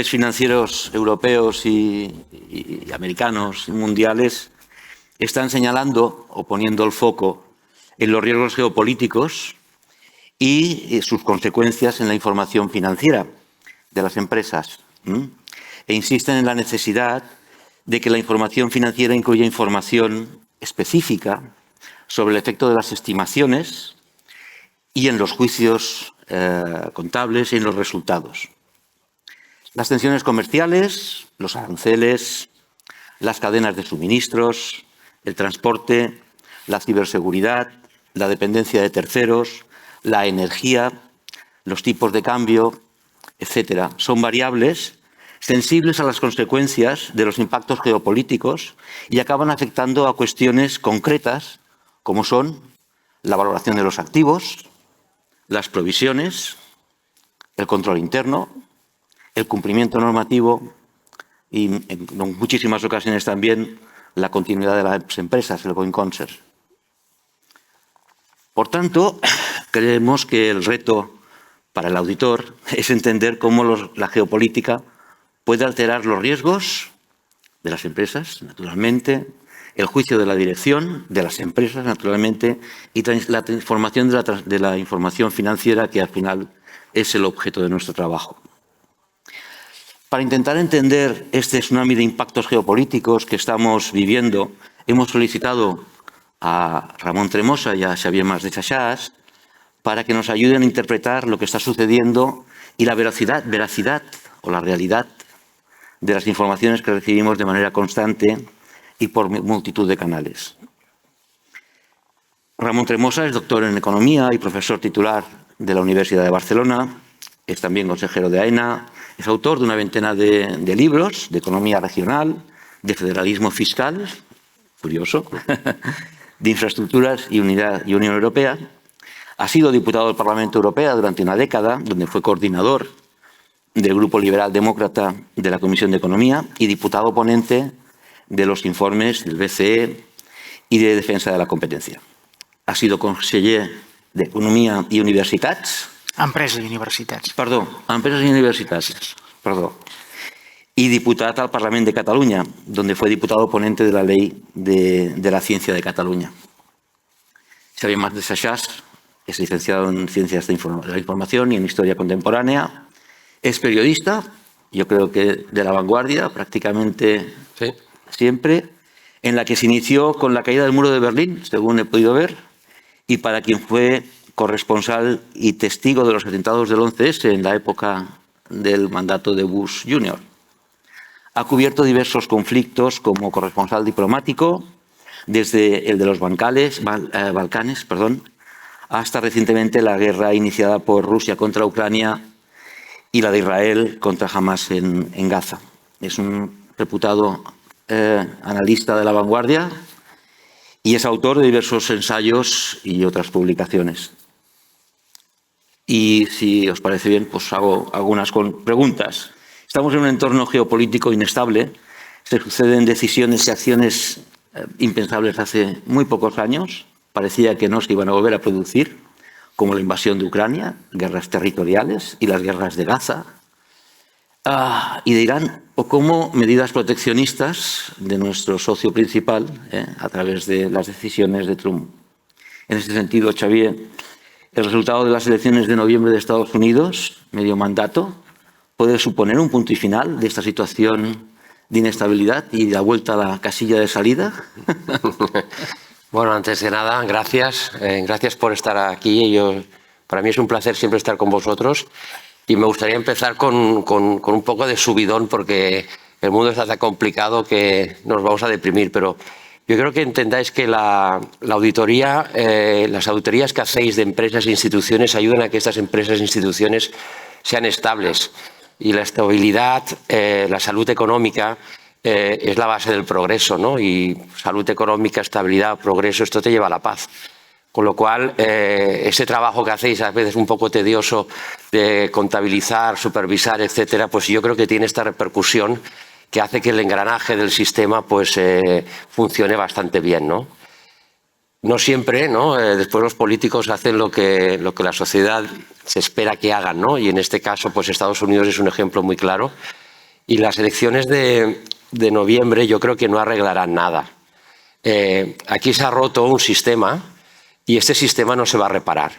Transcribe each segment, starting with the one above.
directores financieros europeos y americanos y mundiales están señalando o poniendo el foco en los riesgos geopolíticos y sus consecuencias en la información financiera de las empresas. E insisten en la necesidad de que la información financiera incluya información específica sobre el efecto de las estimaciones y en los juicios contables y en los resultados. Las tensiones comerciales, los aranceles, las cadenas de suministros, el transporte, la ciberseguridad, la dependencia de terceros, la energía, los tipos de cambio, etcétera, son variables sensibles a las consecuencias de los impactos geopolíticos y acaban afectando a cuestiones concretas como son la valoración de los activos, las provisiones, el control interno, el cumplimiento normativo y, en muchísimas ocasiones también, la continuidad de las empresas, el going concern. Por tanto, creemos que el reto para el auditor es entender cómo la geopolítica puede alterar los riesgos de las empresas, naturalmente, el juicio de la dirección de las empresas, naturalmente, y la transformación de la información financiera, que al final es el objeto de nuestro trabajo. Para intentar entender este tsunami de impactos geopolíticos que estamos viviendo, hemos solicitado a Ramón Tremosa y a Xavier Mas de Chaxás para que nos ayuden a interpretar lo que está sucediendo y la veracidad o la realidad de las informaciones que recibimos de manera constante y por multitud de canales. Ramón Tremosa es doctor en Economía y profesor titular de la Universidad de Barcelona, es también consejero de AENA, es autor de una veintena de libros de economía regional, de federalismo fiscal, curioso, de infraestructuras y Unión Europea. Ha sido diputado del Parlamento Europeo durante una década, donde fue coordinador del Grupo Liberal Demócrata de la Comisión de Economía y diputado ponente de los informes del BCE y de Defensa de la Competencia. Ha sido conseller d'Economia i Universitats. Empreses i Universitats. Perdó, Empreses i Universitats. Perdó. Y diputat al Parlament de Cataluña, donde fue diputado ponente de la Ley de la Ciencia de Cataluña. Xavier Mas de Chaxás es licenciado en Ciencias de la Información y en Historia Contemporánea. Es periodista, yo creo que de la vanguardia, prácticamente sí, siempre, en la que se inició con la caída del muro de Berlín, según he podido ver, y para quien fue corresponsal y testigo de los atentados del 11S en la época del mandato de Bush Jr. Ha cubierto diversos conflictos como corresponsal diplomático, desde el de los Balcanes, hasta recientemente la guerra iniciada por Rusia contra Ucrania y la de Israel contra Hamas en Gaza. Es un reputado analista de la vanguardia y es autor de diversos ensayos y otras publicaciones. Y si os parece bien, pues hago algunas preguntas. Estamos en un entorno geopolítico inestable. Se suceden decisiones y acciones impensables hace muy pocos años. Parecía que no se iban a volver a producir, como la invasión de Ucrania, guerras territoriales y las guerras de Gaza y de Irán, o como medidas proteccionistas de nuestro socio principal a través de las decisiones de Trump. En este sentido, Xavier, el resultado de las elecciones de noviembre de Estados Unidos, medio mandato, puede suponer un punto y final de esta situación de inestabilidad y la vuelta a la casilla de salida. Bueno, antes de nada, gracias. Gracias por estar aquí. Para mí es un placer siempre estar con vosotros. Y me gustaría empezar con un poco de subidón, porque el mundo está tan complicado que nos vamos a deprimir. Pero yo creo que entendáis que la auditoría, las auditorías que hacéis de empresas e instituciones ayudan a que estas empresas e instituciones sean estables. Y la estabilidad, la salud económica es la base del progreso, ¿no? Y salud económica, estabilidad, progreso, esto te lleva a la paz. Con lo cual, ese trabajo que hacéis a veces un poco tedioso de contabilizar, supervisar, etcétera, pues yo creo que tiene esta repercusión que hace que el engranaje del sistema pues, funcione bastante bien, ¿no? No siempre, ¿no? Después los políticos hacen lo que la sociedad se espera que hagan, ¿no? Y en este caso, pues Estados Unidos es un ejemplo muy claro. Y las elecciones de noviembre yo creo que no arreglarán nada. Aquí se ha roto un sistema y este sistema no se va a reparar.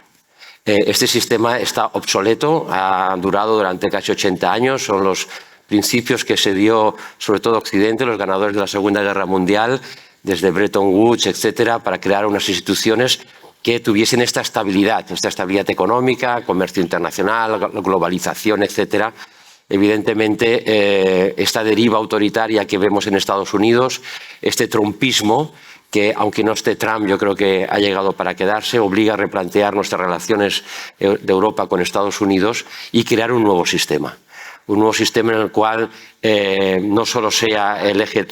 Este sistema está obsoleto, ha durado durante casi 80 años, son los principios que se dio sobre todo Occidente, los ganadores de la Segunda Guerra Mundial, desde Bretton Woods, etcétera, para crear unas instituciones que tuviesen esta estabilidad económica, comercio internacional, globalización, etcétera. Evidentemente, esta deriva autoritaria que vemos en Estados Unidos, este trumpismo, que aunque no esté Trump, yo creo que ha llegado para quedarse, obliga a replantear nuestras relaciones de Europa con Estados Unidos y crear un nuevo sistema. Un nuevo sistema en el cual no solo sea el eje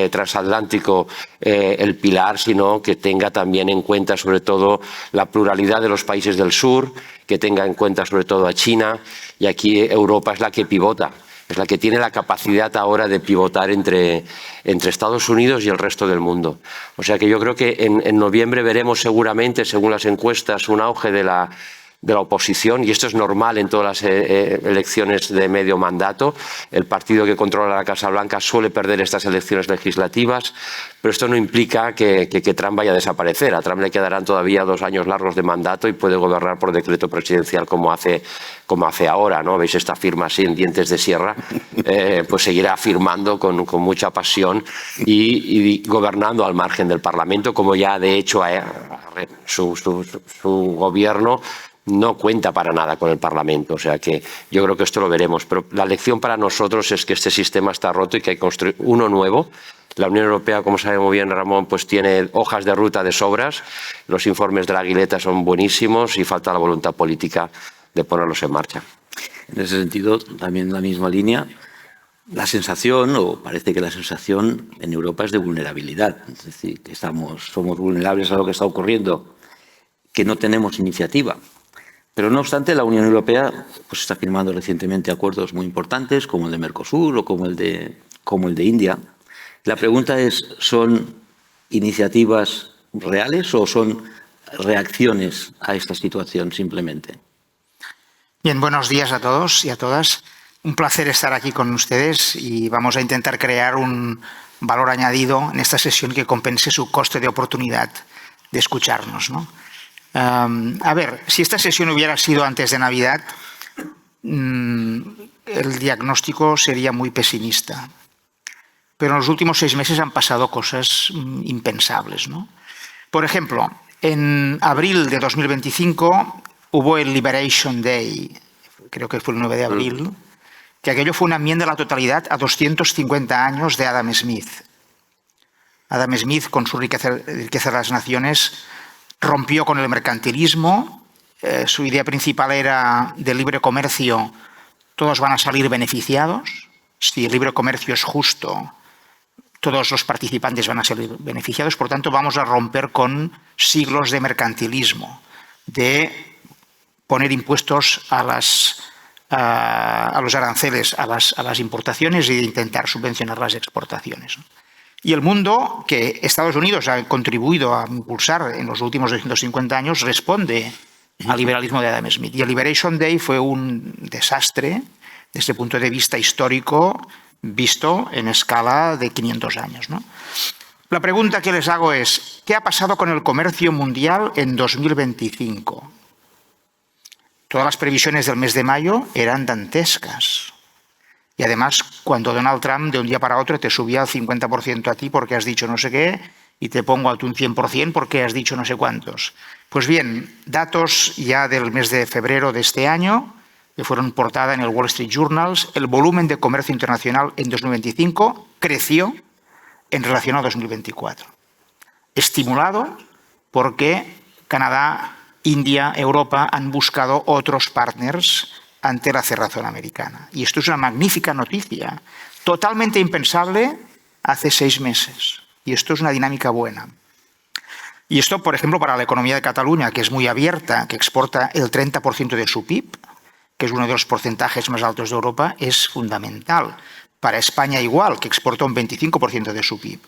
transatlántico el pilar, sino que tenga también en cuenta sobre todo la pluralidad de los países del sur, que tenga en cuenta sobre todo a China, y aquí Europa es la que pivota. Es la que tiene la capacidad ahora de pivotar entre Estados Unidos y el resto del mundo. O sea que yo creo que en noviembre veremos seguramente, según las encuestas, un auge de la oposición, y esto es normal en todas las elecciones de medio mandato. El partido que controla la Casa Blanca suele perder estas elecciones legislativas, pero esto no implica que Trump vaya a desaparecer. A Trump le quedarán todavía 2 años largos de mandato y puede gobernar por decreto presidencial como hace ahora, ¿no? ¿Veis esta firma así en dientes de sierra? Pues seguirá firmando con mucha pasión y gobernando al margen del Parlamento, como ya de hecho su gobierno no cuenta para nada con el Parlamento. O sea que yo creo que esto lo veremos. Pero la lección para nosotros es que este sistema está roto y que hay que construir uno nuevo. La Unión Europea, como sabe muy bien Ramón, pues tiene hojas de ruta de sobras. Los informes de la Guileta son buenísimos y falta la voluntad política de ponerlos en marcha. En ese sentido, también en la misma línea, la sensación, o parece que la sensación en Europa es de vulnerabilidad. Es decir, que somos vulnerables a lo que está ocurriendo, que no tenemos iniciativa. Pero no obstante, la Unión Europea pues, está firmando recientemente acuerdos muy importantes, como el de Mercosur o como el de India. La pregunta es, ¿son iniciativas reales o son reacciones a esta situación simplemente? Bien, buenos días a todos y a todas. Un placer estar aquí con ustedes y vamos a intentar crear un valor añadido en esta sesión que compense su coste de oportunidad de escucharnos, ¿no? A ver, si esta sesión hubiera sido antes de Navidad, el diagnóstico sería muy pesimista. Pero en los últimos 6 meses han pasado cosas impensables, ¿no? Por ejemplo, en abril de 2025 hubo el Liberation Day, creo que fue el 9 de abril, que aquello fue una enmienda a la totalidad a 250 años de Adam Smith. Adam Smith, con su riqueza de las naciones, rompió con el mercantilismo. Su idea principal era del libre comercio, todos van a salir beneficiados. Si el libre comercio es justo, todos los participantes van a salir beneficiados. Por tanto, vamos a romper con siglos de mercantilismo, de poner impuestos a los aranceles a las importaciones y de intentar subvencionar las exportaciones. Y el mundo, que Estados Unidos ha contribuido a impulsar en los últimos 250 años, responde al liberalismo de Adam Smith. Y el Liberation Day fue un desastre desde el punto de vista histórico, visto en escala de 500 años, ¿no? La pregunta que les hago es, ¿qué ha pasado con el comercio mundial en 2025? Todas las previsiones del mes de mayo eran dantescas. Y además, cuando Donald Trump de un día para otro te subía al 50% a ti porque has dicho no sé qué y te pongo a tu un 100% porque has dicho no sé cuántos. Pues bien, datos ya del mes de febrero de este año, que fueron portada en el Wall Street Journal, el volumen de comercio internacional en 2025 creció en relación a 2024. Estimulado porque Canadá, India, Europa han buscado otros partners ante la cerrazón americana. Y esto es una magnífica noticia, totalmente impensable hace 6 meses. Y esto es una dinámica buena. Y esto, por ejemplo, para la economía de Cataluña, que es muy abierta, que exporta el 30% de su PIB, que es uno de los porcentajes más altos de Europa, es fundamental. Para España igual, que exporta un 25% de su PIB.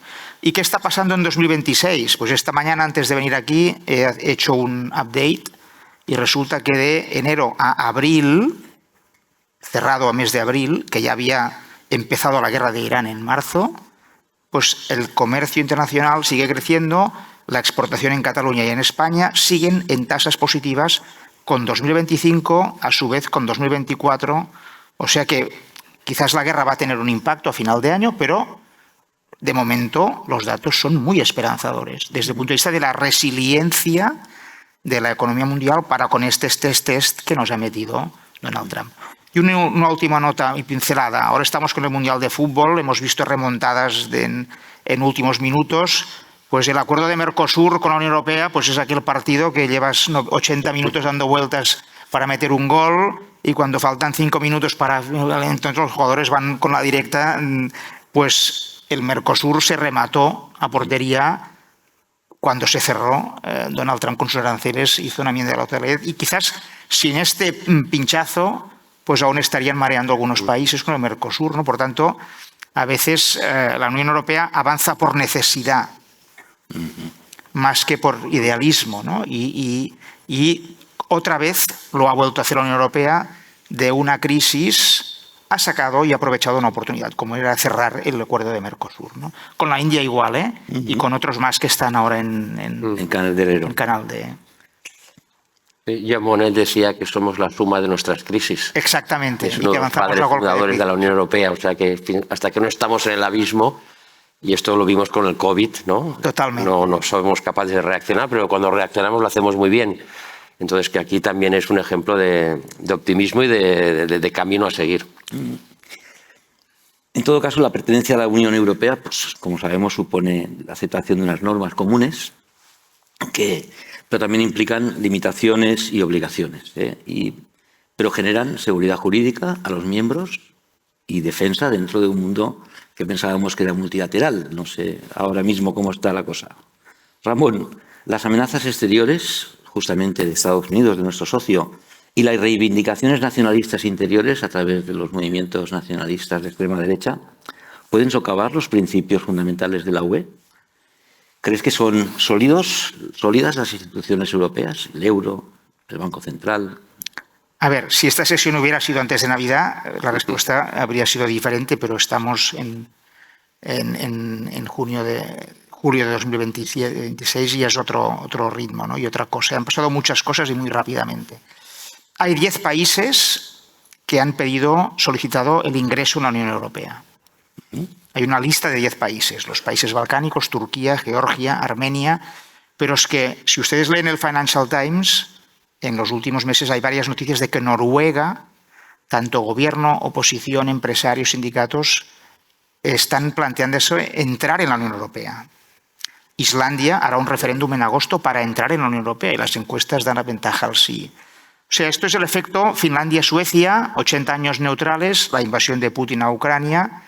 ¿Y qué está pasando en 2026? Pues esta mañana, antes de venir aquí, he hecho un update y resulta que de enero a abril, cerrado a mes de abril, que ya había empezado la guerra de Irán en marzo, pues el comercio internacional sigue creciendo, la exportación en Cataluña y en España siguen en tasas positivas con 2025, a su vez con 2024, o sea que quizás la guerra va a tener un impacto a final de año, pero de momento los datos son muy esperanzadores desde el punto de vista de la resiliencia de la economía mundial para con este test que nos ha metido Donald Trump. Y una última nota y pincelada. Ahora estamos con el Mundial de Fútbol, hemos visto remontadas en últimos minutos. Pues el acuerdo de Mercosur con la Unión Europea pues es aquel partido que llevas 80 minutos dando vueltas para meter un gol y cuando faltan 5 minutos para entonces los jugadores van con la directa, pues el Mercosur se remató a portería cuando se cerró. Donald Trump con sus aranceles hizo una enmienda de la totalidad y quizás sin este pinchazo pues aún estarían mareando algunos países con el Mercosur, ¿no? Por tanto, a veces la Unión Europea avanza por necesidad más que por idealismo, ¿no? Y otra vez lo ha vuelto a hacer la Unión Europea, de una crisis ha sacado y aprovechado una oportunidad, como era cerrar el acuerdo de Mercosur, ¿no? Con la India igual, y con otros más que están ahora en Canal de Herero. En Canal de... Ya Monnet decía que somos la suma de nuestras crisis. Exactamente. Es uno de los padres fundadores de la Unión Europea, o sea que hasta que no estamos en el abismo, y esto lo vimos con el COVID, ¿no? Totalmente. No somos capaces de reaccionar, pero cuando reaccionamos lo hacemos muy bien. Entonces, que aquí también es un ejemplo de optimismo y de camino a seguir. En todo caso, la pertenencia a la Unión Europea, pues, como sabemos, supone la aceptación de unas normas comunes, pero también implican limitaciones y obligaciones, pero generan seguridad jurídica a los miembros y defensa dentro de un mundo que pensábamos que era multilateral. No sé ahora mismo cómo está la cosa. Ramón, las amenazas exteriores, justamente de Estados Unidos, de nuestro socio, y las reivindicaciones nacionalistas interiores a través de los movimientos nacionalistas de extrema derecha, ¿pueden socavar los principios fundamentales de la UE? ¿Crees que son sólidas las instituciones europeas, el euro, el Banco Central? A ver, si esta sesión hubiera sido antes de Navidad, la respuesta habría sido diferente, pero estamos en julio de 2026 y es otro ritmo, ¿no? Y otra cosa. Han pasado muchas cosas y muy rápidamente. Hay 10 países que han solicitado el ingreso en la Unión Europea. Hay una lista de 10 países, los países balcánicos, Turquía, Georgia, Armenia, pero es que si ustedes leen el Financial Times, en los últimos meses hay varias noticias de que Noruega, tanto gobierno, oposición, empresarios, sindicatos, están planteándose entrar en la Unión Europea. Islandia hará un referéndum en agosto para entrar en la Unión Europea y las encuestas dan la ventaja al sí. O sea, esto es el efecto Finlandia-Suecia, 80 años neutrales, la invasión de Putin a Ucrania,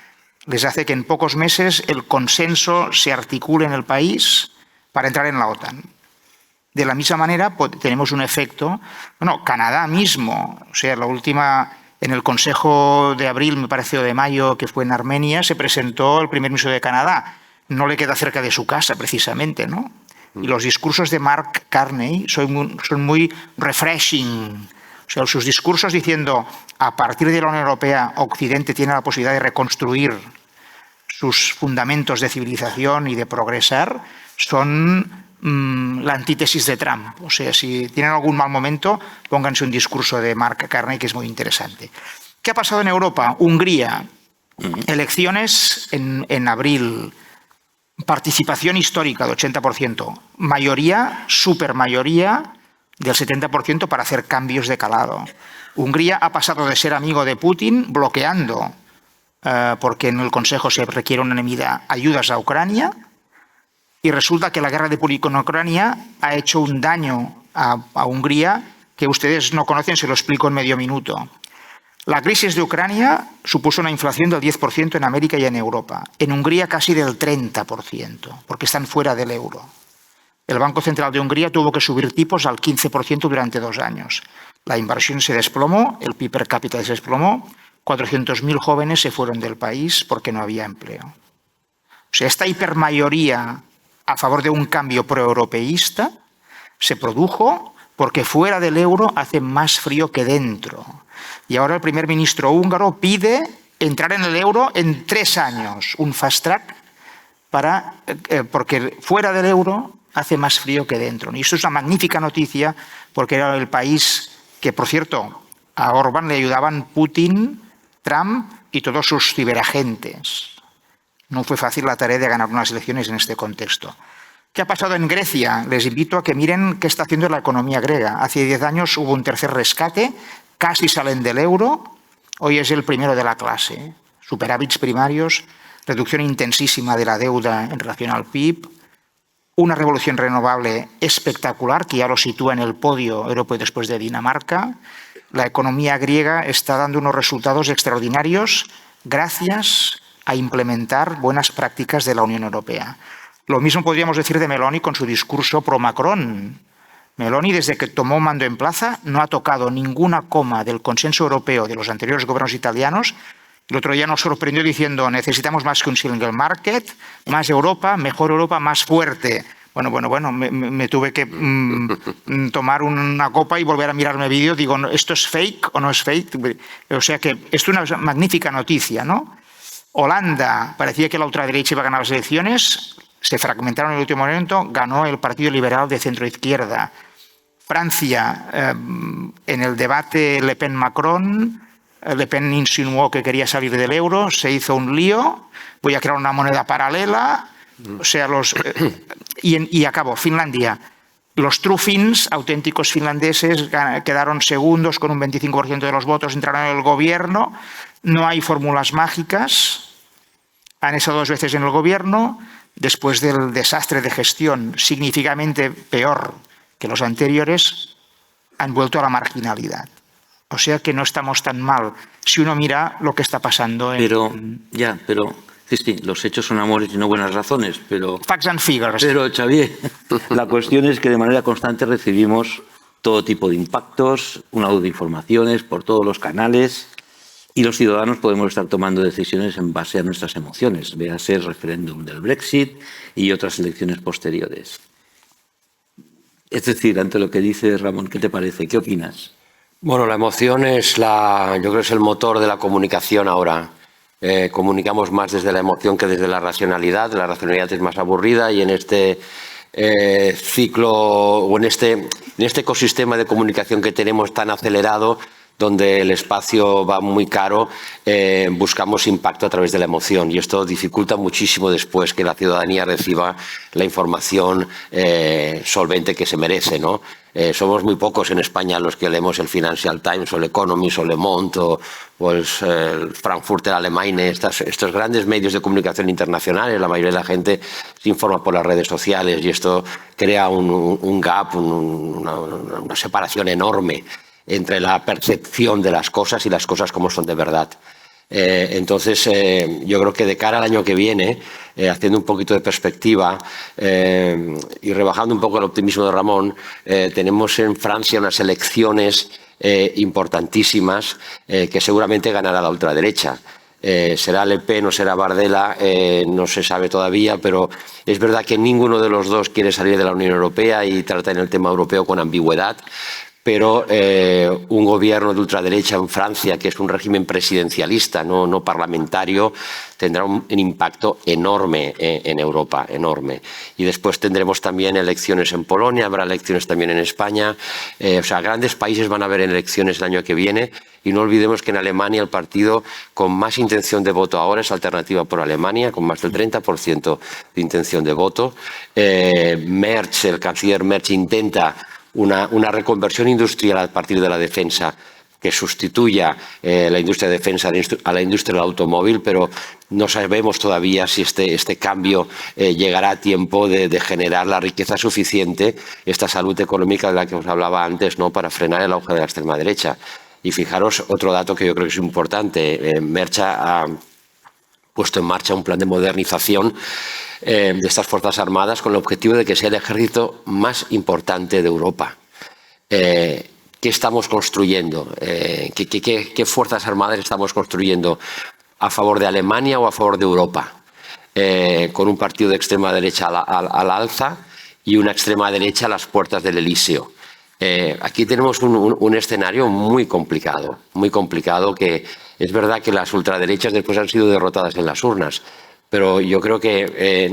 les hace que en pocos meses el consenso se articule en el país para entrar en la OTAN. De la misma manera, tenemos un efecto, Canadá mismo, o sea, la última, en el Consejo de abril, me parece, o de mayo, que fue en Armenia, se presentó el primer ministro de Canadá. No le queda cerca de su casa, precisamente, ¿no? Y los discursos de Mark Carney son muy refreshing. O sea, sus discursos diciendo, a partir de la Unión Europea, Occidente tiene la posibilidad de reconstruir sus fundamentos de civilización y de progresar, son la antítesis de Trump. O sea, si tienen algún mal momento, pónganse un discurso de Mark Carney, que es muy interesante. ¿Qué ha pasado en Europa? Hungría, elecciones en abril, participación histórica de 80%, mayoría, supermayoría del 70% para hacer cambios de calado. Hungría ha pasado de ser amigo de Putin, bloqueando, porque en el Consejo se requiere unanimidad, ayudas a Ucrania, y resulta que la guerra de Putin con Ucrania ha hecho un daño a Hungría que ustedes no conocen, se lo explico en medio minuto. La crisis de Ucrania supuso una inflación del 10% en América y en Europa. En Hungría casi del 30%, porque están fuera del euro. El Banco Central de Hungría tuvo que subir tipos al 15% durante 2 años. La inversión se desplomó, el PIB per cápita se desplomó, 400.000 jóvenes se fueron del país porque no había empleo. O sea, esta hipermayoría a favor de un cambio proeuropeísta se produjo porque fuera del euro hace más frío que dentro. Y ahora el primer ministro húngaro pide entrar en el euro en 3 años, un fast track, porque fuera del euro hace más frío que dentro. Y eso es una magnífica noticia porque era el país que, por cierto, a Orbán le ayudaban Putin, Trump y todos sus ciberagentes. No fue fácil la tarea de ganar unas elecciones en este contexto. ¿Qué ha pasado en Grecia? Les invito a que miren qué está haciendo la economía griega. Hace 10 años hubo un tercer rescate, casi salen del euro, hoy es el primero de la clase. Superávits primarios, reducción intensísima de la deuda en relación al PIB, una revolución renovable espectacular que ya lo sitúa en el podio europeo después de Dinamarca. La economía griega está dando unos resultados extraordinarios gracias a implementar buenas prácticas de la Unión Europea. Lo mismo podríamos decir de Meloni con su discurso pro-Macron. Meloni, desde que tomó mando en plaza, no ha tocado ninguna coma del consenso europeo de los anteriores gobiernos italianos. El otro día nos sorprendió diciendo necesitamos más que un single market, más Europa, mejor Europa, más fuerte. Bueno, me tuve que tomar una copa y volver a mirarme vídeo. Digo, ¿esto es fake o no es fake? O sea que es una magnífica noticia, ¿no? Holanda, parecía que la ultraderecha iba a ganar las elecciones, se fragmentaron en el último momento, ganó el Partido Liberal de centro-izquierda. Francia, en el debate Le Pen-Macron, Le Pen insinuó que quería salir del euro, se hizo un lío, voy a crear una moneda paralela, o sea, y acabó. Finlandia, los True Finns, auténticos finlandeses, quedaron segundos con un 25% de los votos, entraron en el gobierno, no hay fórmulas mágicas, han estado 2 veces en el gobierno, después del desastre de gestión significativamente peor que los anteriores, han vuelto a la marginalidad. O sea que no estamos tan mal si uno mira lo que está pasando. Pero sí, los hechos son amores y no buenas razones, pero... Facts and figures. Pero, Xavier, la cuestión es que de manera constante recibimos todo tipo de impactos, una de informaciones por todos los canales y los ciudadanos podemos estar tomando decisiones en base a nuestras emociones, véase el referéndum del Brexit y otras elecciones posteriores. Es decir, ante lo que dice Ramón, ¿qué te parece? ¿Qué opinas? Bueno, la emoción es yo creo que es el motor de la comunicación ahora. Comunicamos más desde la emoción que desde la racionalidad. La racionalidad es más aburrida y en este ciclo o en este ecosistema de comunicación que tenemos tan acelerado, donde el espacio va muy caro, buscamos impacto a través de la emoción y esto dificulta muchísimo después que la ciudadanía reciba la información solvente que se merece, ¿no? Somos muy pocos en España los que leemos el Financial Times o el Economist o Le Monde o el Frankfurter Allgemeine, estos grandes medios de comunicación internacionales. La mayoría de la gente se informa por las redes sociales y esto crea un gap, una separación enorme entre la percepción de las cosas y las cosas como son de verdad. Entonces, yo creo que de cara al año que viene, haciendo un poquito de perspectiva y rebajando un poco el optimismo de Ramón, tenemos en Francia unas elecciones importantísimas que seguramente ganará la ultraderecha. Será Le Pen o será Bardella, no se sabe todavía, pero es verdad que ninguno de los dos quiere salir de la Unión Europea y tratan el tema europeo con ambigüedad. Pero un gobierno de ultraderecha en Francia, que es un régimen presidencialista, no parlamentario, tendrá un impacto enorme en Europa, enorme. Y después tendremos también elecciones en Polonia, habrá elecciones también en España. O sea, grandes países van a haber elecciones el año que viene. Y no olvidemos que en Alemania el partido con más intención de voto ahora es Alternativa por Alemania, con más del 30% de intención de voto. Merz, el canciller Merz, intenta una reconversión industrial a partir de la defensa que sustituya la industria de defensa a la industria del automóvil, pero no sabemos todavía si este cambio llegará a tiempo de generar la riqueza suficiente, esta salud económica de la que os hablaba antes, ¿no?, para frenar el auge de la extrema derecha. Y fijaros, otro dato que yo creo que es importante, Merz ha puesto en marcha un plan de modernización de estas Fuerzas Armadas con el objetivo de que sea el ejército más importante de Europa. ¿Qué estamos construyendo? ¿Qué Fuerzas Armadas estamos construyendo? ¿A favor de Alemania o a favor de Europa? Con un partido de extrema derecha al alza y una extrema derecha a las puertas del Elíseo. Aquí tenemos un escenario muy complicado que Es verdad que las ultraderechas después han sido derrotadas en las urnas, pero yo creo que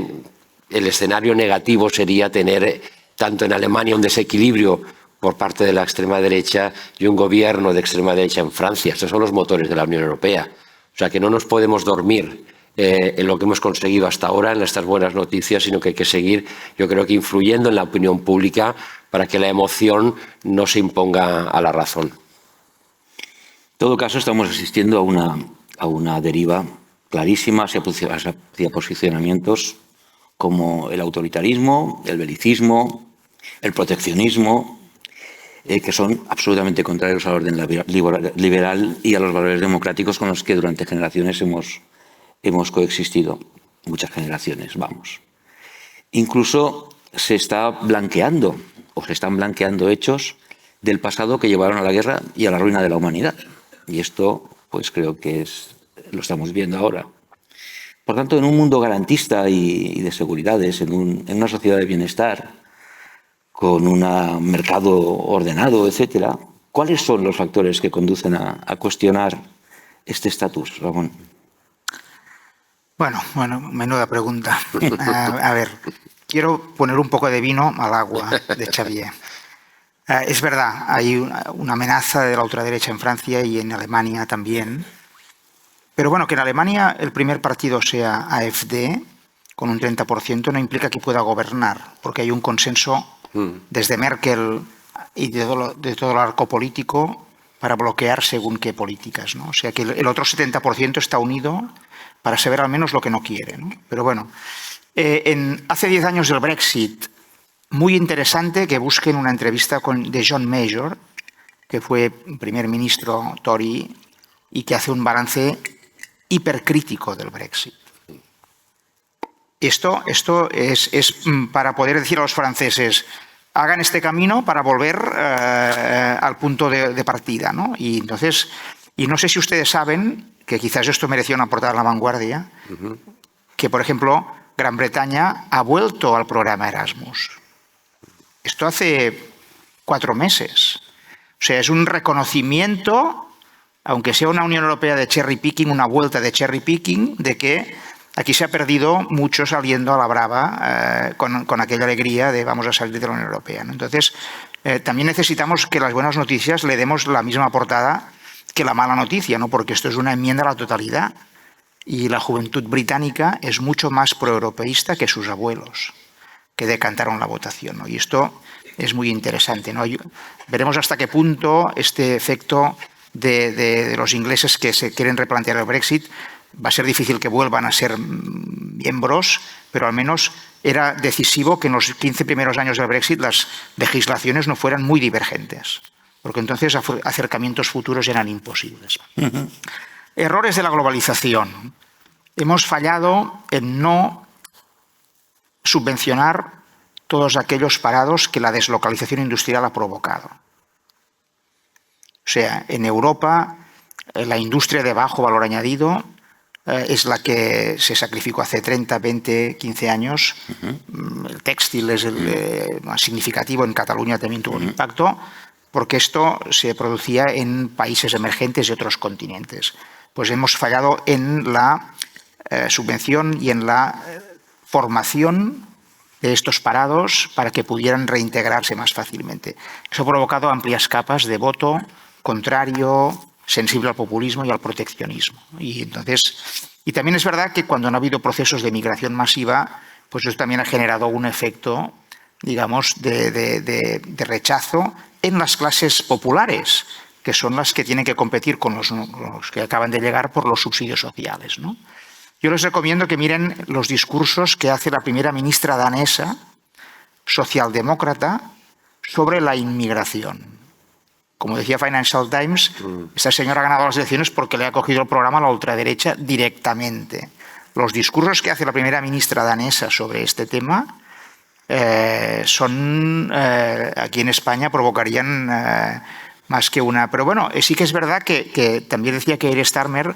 el escenario negativo sería tener tanto en Alemania un desequilibrio por parte de la extrema derecha y un gobierno de extrema derecha en Francia. Estos son los motores de la Unión Europea. O sea que no nos podemos dormir en lo que hemos conseguido hasta ahora, en estas buenas noticias, sino que hay que seguir, yo creo que influyendo en la opinión pública para que la emoción no se imponga a la razón. En todo caso, estamos asistiendo a una deriva clarísima hacia posicionamientos como el autoritarismo, el belicismo, el proteccionismo, que son absolutamente contrarios al orden liberal y a los valores democráticos con los que durante generaciones hemos coexistido. Muchas generaciones, vamos. Incluso se está blanqueando, o se están blanqueando hechos del pasado que llevaron a la guerra y a la ruina de la humanidad. Y esto, pues creo que lo estamos viendo ahora. Por tanto, en un mundo garantista y de seguridades, en una sociedad de bienestar, con un mercado ordenado, etcétera, ¿cuáles son los factores que conducen a cuestionar este estatus, Ramón? Bueno, menuda pregunta. A ver, quiero poner un poco de vino al agua de Xavier. Es verdad, hay una amenaza de la ultraderecha en Francia y en Alemania también. Pero bueno, que en Alemania el primer partido sea AfD, con un 30%, no implica que pueda gobernar, porque hay un consenso desde Merkel y de todo el arco político para bloquear según qué políticas, ¿no? O sea que el otro 70% está unido para saber al menos lo que no quiere, ¿no? Pero bueno, hace 10 años del Brexit, muy interesante que busquen una entrevista de John Major, que fue primer ministro Tory y que hace un balance hipercrítico del Brexit. Esto es para poder decir a los franceses, hagan este camino para volver al punto de partida, ¿no? Y entonces, y no sé si ustedes saben, que quizás esto merecía una portada en La Vanguardia, que, por ejemplo, Gran Bretaña ha vuelto al programa Erasmus. Esto hace 4 meses. O sea, es un reconocimiento, aunque sea una Unión Europea de cherry picking, una vuelta de cherry picking, de que aquí se ha perdido mucho saliendo a la brava con aquella alegría de vamos a salir de la Unión Europea, ¿no? Entonces, también necesitamos que las buenas noticias le demos la misma portada que la mala noticia, ¿no? Porque esto es una enmienda a la totalidad y la juventud británica es mucho más proeuropeísta que sus abuelos, que decantaron la votación, ¿no? Y esto es muy interesante, ¿no? Veremos hasta qué punto este efecto de los ingleses que se quieren replantear el Brexit. Va a ser difícil que vuelvan a ser miembros, pero al menos era decisivo que en los 15 primeros años del Brexit las legislaciones no fueran muy divergentes, porque entonces acercamientos futuros eran imposibles. Errores de la globalización. Hemos fallado en no subvencionar todos aquellos parados que la deslocalización industrial ha provocado. O sea, en Europa la industria de bajo valor añadido es la que se sacrificó hace 30, 20, 15 años. El textil es el más significativo, en Cataluña también tuvo un impacto, porque esto se producía en países emergentes y otros continentes. Pues hemos fallado en la subvención y en la formación de estos parados para que pudieran reintegrarse más fácilmente. Eso ha provocado amplias capas de voto contrario, sensible al populismo y al proteccionismo. Y también es verdad que cuando no ha habido procesos de migración masiva, pues eso también ha generado un efecto, digamos, de rechazo en las clases populares, que son las que tienen que competir con los que acaban de llegar por los subsidios sociales, ¿no? Yo les recomiendo que miren los discursos que hace la primera ministra danesa, socialdemócrata, sobre la inmigración. Como decía Financial Times, esta señora ha ganado las elecciones porque le ha cogido el programa a la ultraderecha directamente. Los discursos que hace la primera ministra danesa sobre este tema aquí en España provocarían más que una. Pero bueno, sí que es verdad que también decía Keir Starmer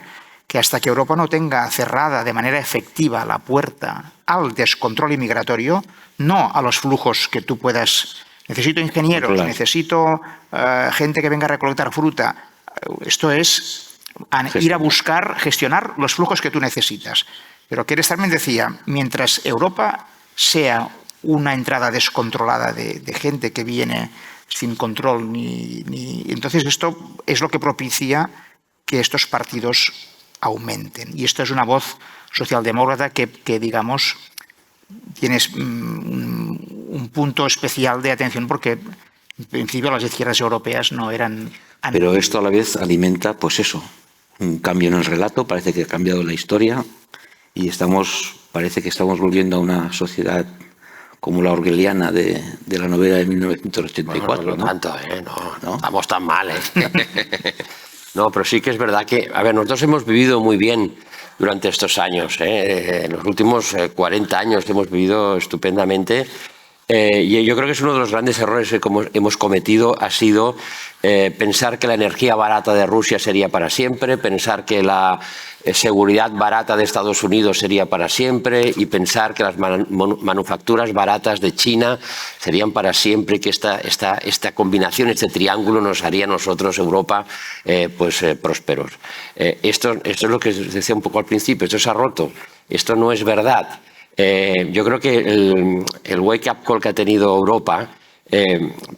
que hasta que Europa no tenga cerrada de manera efectiva la puerta al descontrol inmigratorio, no a los flujos que tú puedas. Necesito ingenieros, necesito gente que venga a recolectar fruta. Esto es ir a buscar, gestionar los flujos que tú necesitas. Pero Keres también decía, mientras Europa sea una entrada descontrolada de gente que viene sin control, entonces esto es lo que propicia que estos partidos aumenten. Y esto es una voz socialdemócrata que digamos, tienes un punto especial de atención porque en principio las izquierdas europeas no eran... Pero esto a la vez alimenta, pues eso, un cambio en el relato, parece que ha cambiado la historia y parece que estamos volviendo a una sociedad como la orwelliana de la novela de 1984. Bueno, no tanto, no estamos tan mal, No, pero sí que es verdad que, a ver, nosotros hemos vivido muy bien durante estos años, En los últimos 40 años hemos vivido estupendamente. Y yo creo que es uno de los grandes errores que hemos cometido ha sido pensar que la energía barata de Rusia sería para siempre, pensar que la seguridad barata de Estados Unidos sería para siempre y pensar que las manufacturas baratas de China serían para siempre, que esta combinación, este triángulo nos haría a nosotros, Europa, prósperos. Esto es lo que decía un poco al principio, esto se ha roto, esto no es verdad. Yo creo que el wake-up call que ha tenido Europa,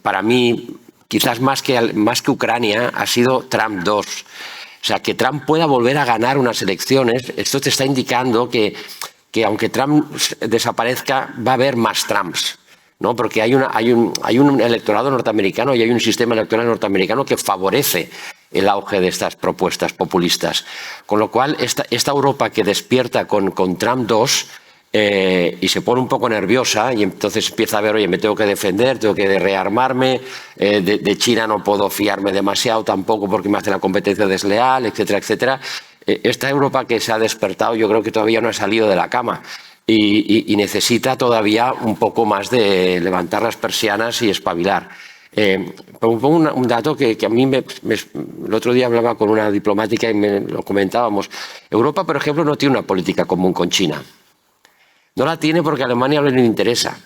para mí, quizás más que Ucrania, ha sido Trump 2. O sea, que Trump pueda volver a ganar unas elecciones, esto te está indicando que aunque Trump desaparezca, va a haber más Trumps, ¿no? Porque hay un electorado norteamericano y hay un sistema electoral norteamericano que favorece el auge de estas propuestas populistas. Con lo cual, esta Europa que despierta con Trump 2 y se pone un poco nerviosa y entonces empieza a ver, oye, me tengo que defender, tengo que rearmarme, de China no puedo fiarme demasiado tampoco porque me hace la competencia desleal, etcétera, etcétera. Esta Europa que se ha despertado yo creo que todavía no ha salido de la cama y necesita todavía un poco más de levantar las persianas y espabilar. Pongo un dato que a mí el otro día hablaba con una diplomática y lo comentábamos. Europa, por ejemplo, no tiene una política común con China. No la tiene porque a Alemania no le interesa,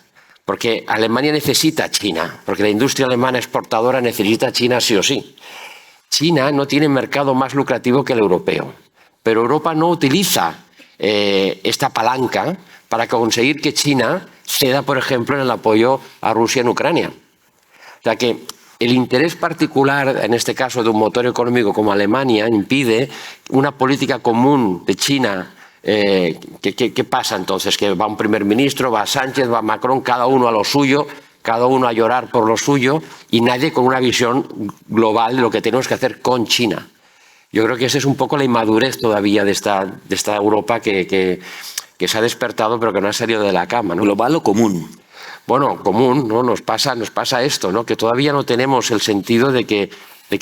porque Alemania necesita a China, porque la industria alemana exportadora necesita a China sí o sí. China no tiene mercado más lucrativo que el europeo, pero Europa no utiliza esta palanca para conseguir que China ceda, por ejemplo, en el apoyo a Rusia en Ucrania. O sea que el interés particular, en este caso de un motor económico como Alemania, impide una política común de China. ¿Qué pasa entonces? Que va un primer ministro, va Sánchez, va Macron, cada uno a lo suyo, cada uno a llorar por lo suyo y nadie con una visión global de lo que tenemos que hacer con China. Yo creo que esa es un poco la inmadurez todavía de esta Europa que se ha despertado pero que no ha salido de la cama, ¿no? ¿Global o común? Bueno, común, ¿no? Nos pasa esto, ¿no? Que todavía no tenemos el sentido de que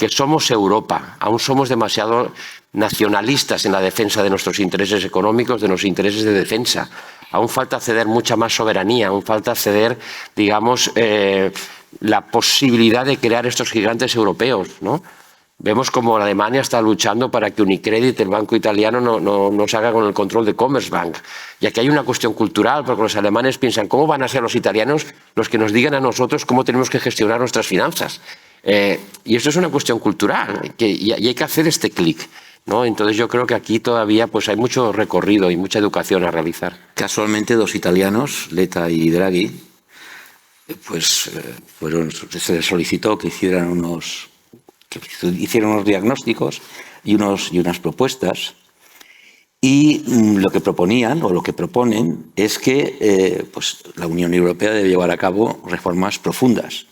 somos Europa, aún somos demasiado nacionalistas en la defensa de nuestros intereses económicos, de nuestros intereses de defensa. Aún falta ceder mucha más soberanía, aún falta ceder, digamos, la posibilidad de crear estos gigantes europeos, ¿no? Vemos como Alemania está luchando para que Unicredit, el banco italiano, no se haga con el control de Commerzbank. Y aquí hay una cuestión cultural, porque los alemanes piensan, ¿cómo van a ser los italianos los que nos digan a nosotros cómo tenemos que gestionar nuestras finanzas? Y esto es una cuestión cultural y hay que hacer este clic, ¿no? Entonces yo creo que aquí todavía pues hay mucho recorrido y mucha educación a realizar. Casualmente dos italianos, Letta y Draghi, pues se les solicitó que hicieran unos diagnósticos y unas propuestas. Y lo que proponían o lo que proponen es que pues la Unión Europea debe llevar a cabo reformas profundas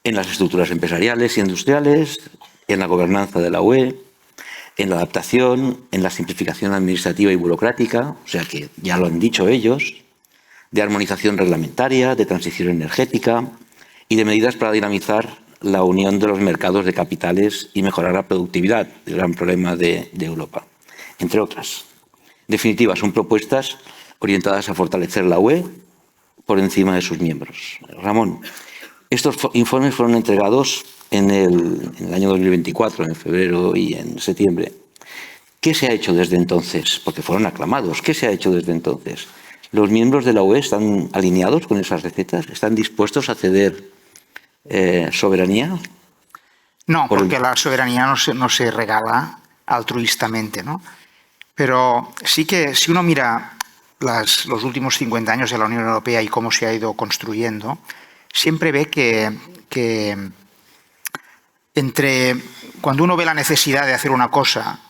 en las estructuras empresariales y industriales, en la gobernanza de la UE, en la adaptación, en la simplificación administrativa y burocrática, o sea que ya lo han dicho ellos, de armonización reglamentaria, de transición energética y de medidas para dinamizar la unión de los mercados de capitales y mejorar la productividad, el gran problema de Europa, entre otras. En definitiva, son propuestas orientadas a fortalecer la UE por encima de sus miembros. Ramón, estos informes fueron entregados en el año 2024, en febrero y en septiembre. ¿Qué se ha hecho desde entonces? Porque fueron aclamados. ¿Qué se ha hecho desde entonces? ¿Los miembros de la UE están alineados con esas recetas? ¿Están dispuestos a ceder soberanía? No, porque la soberanía no se regala altruistamente, ¿no? Pero sí que si uno mira los últimos 50 años de la Unión Europea y cómo se ha ido construyendo, siempre ve que entre cuando uno ve la necesidad de hacer una cosa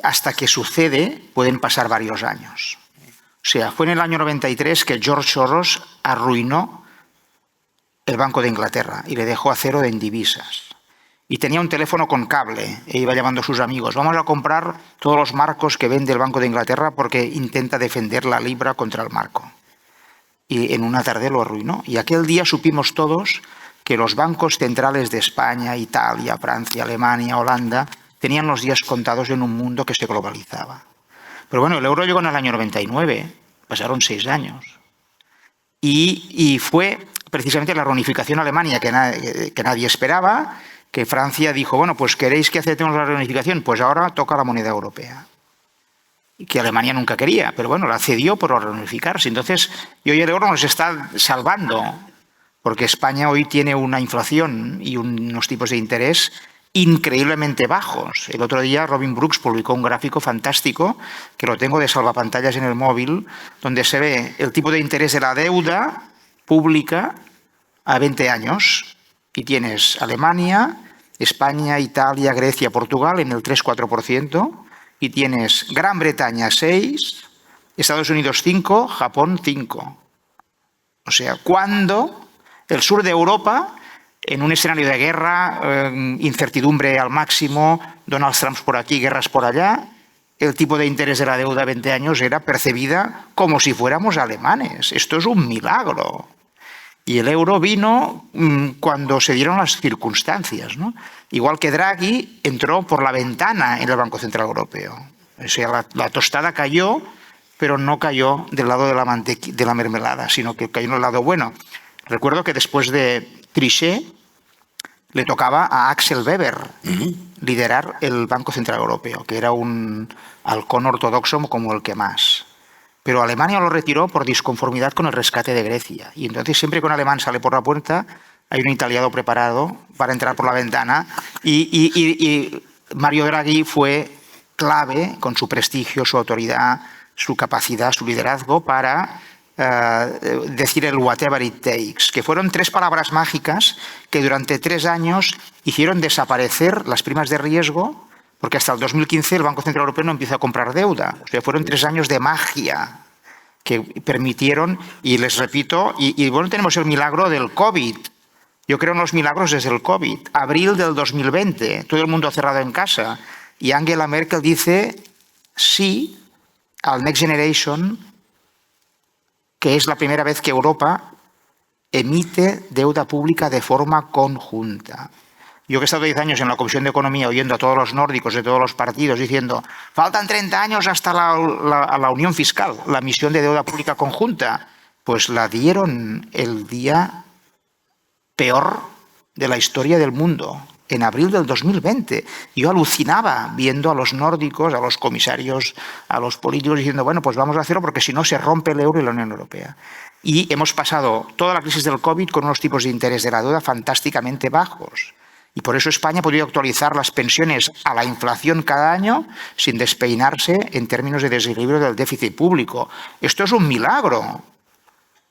hasta que sucede, pueden pasar varios años. O sea, fue en el año 93 que George Soros arruinó el Banco de Inglaterra y le dejó a cero en divisas. Y tenía un teléfono con cable e iba llamando a sus amigos: vamos a comprar todos los marcos que vende el Banco de Inglaterra porque intenta defender la libra contra el marco. Y en una tarde lo arruinó. Y aquel día supimos todos que los bancos centrales de España, Italia, Francia, Alemania, Holanda tenían los días contados en un mundo que se globalizaba. Pero bueno, el euro llegó en el año 99, pasaron 6 años. Y fue precisamente la reunificación alemana que nadie esperaba, que Francia dijo: bueno, pues ¿queréis que aceptemos la reunificación? Pues ahora toca la moneda europea. Y que Alemania nunca quería, pero bueno, la cedió por reunificarse. Entonces, y hoy el euro nos está salvando, porque España hoy tiene una inflación y unos tipos de interés increíblemente bajos. El otro día Robin Brooks publicó un gráfico fantástico, que lo tengo de salvapantallas en el móvil, donde se ve el tipo de interés de la deuda pública a 20 años. Y tienes Alemania, España, Italia, Grecia, Portugal en el 3-4%, y tienes Gran Bretaña 6%, Estados Unidos 5%, Japón 5%. O sea, cuando el sur de Europa, en un escenario de guerra, incertidumbre al máximo, Donald Trump por aquí, guerras por allá, el tipo de interés de la deuda a 20 años era percibida como si fuéramos alemanes. Esto es un milagro. Y el euro vino cuando se dieron las circunstancias, ¿no? Igual que Draghi entró por la ventana en el Banco Central Europeo. O sea, la tostada cayó, pero no cayó del lado de la mermelada, sino que cayó en el lado bueno. Recuerdo que después de Trichet le tocaba a Axel Weber liderar el Banco Central Europeo, que era un halcón ortodoxo como el que más. Pero Alemania lo retiró por disconformidad con el rescate de Grecia. Y entonces siempre que un alemán sale por la puerta, hay un italiano preparado para entrar por la ventana. Y Mario Draghi fue clave, con su prestigio, su autoridad, su capacidad, su liderazgo, para decir el whatever it takes, que fueron 3 palabras mágicas que durante 3 años hicieron desaparecer las primas de riesgo, porque hasta el 2015 el Banco Central Europeo no empieza a comprar deuda. O sea, fueron 3 años de magia que permitieron, y les repito, y bueno, tenemos el milagro del COVID. Yo creo en los milagros desde el COVID. Abril del 2020, todo el mundo cerrado en casa, y Angela Merkel dice sí al Next Generation, que es la primera vez que Europa emite deuda pública de forma conjunta. Yo que he estado 10 años en la Comisión de Economía oyendo a todos los nórdicos de todos los partidos diciendo: faltan 30 años hasta la unión fiscal, la emisión de deuda pública conjunta, pues la dieron el día peor de la historia del mundo, en abril del 2020. Yo alucinaba viendo a los nórdicos, a los comisarios, a los políticos diciendo: bueno, pues vamos a hacerlo porque si no se rompe el euro y la Unión Europea. Y hemos pasado toda la crisis del COVID con unos tipos de interés de la deuda fantásticamente bajos. Y por eso España ha podido actualizar las pensiones a la inflación cada año sin despeinarse en términos de desequilibrio del déficit público. Esto es un milagro.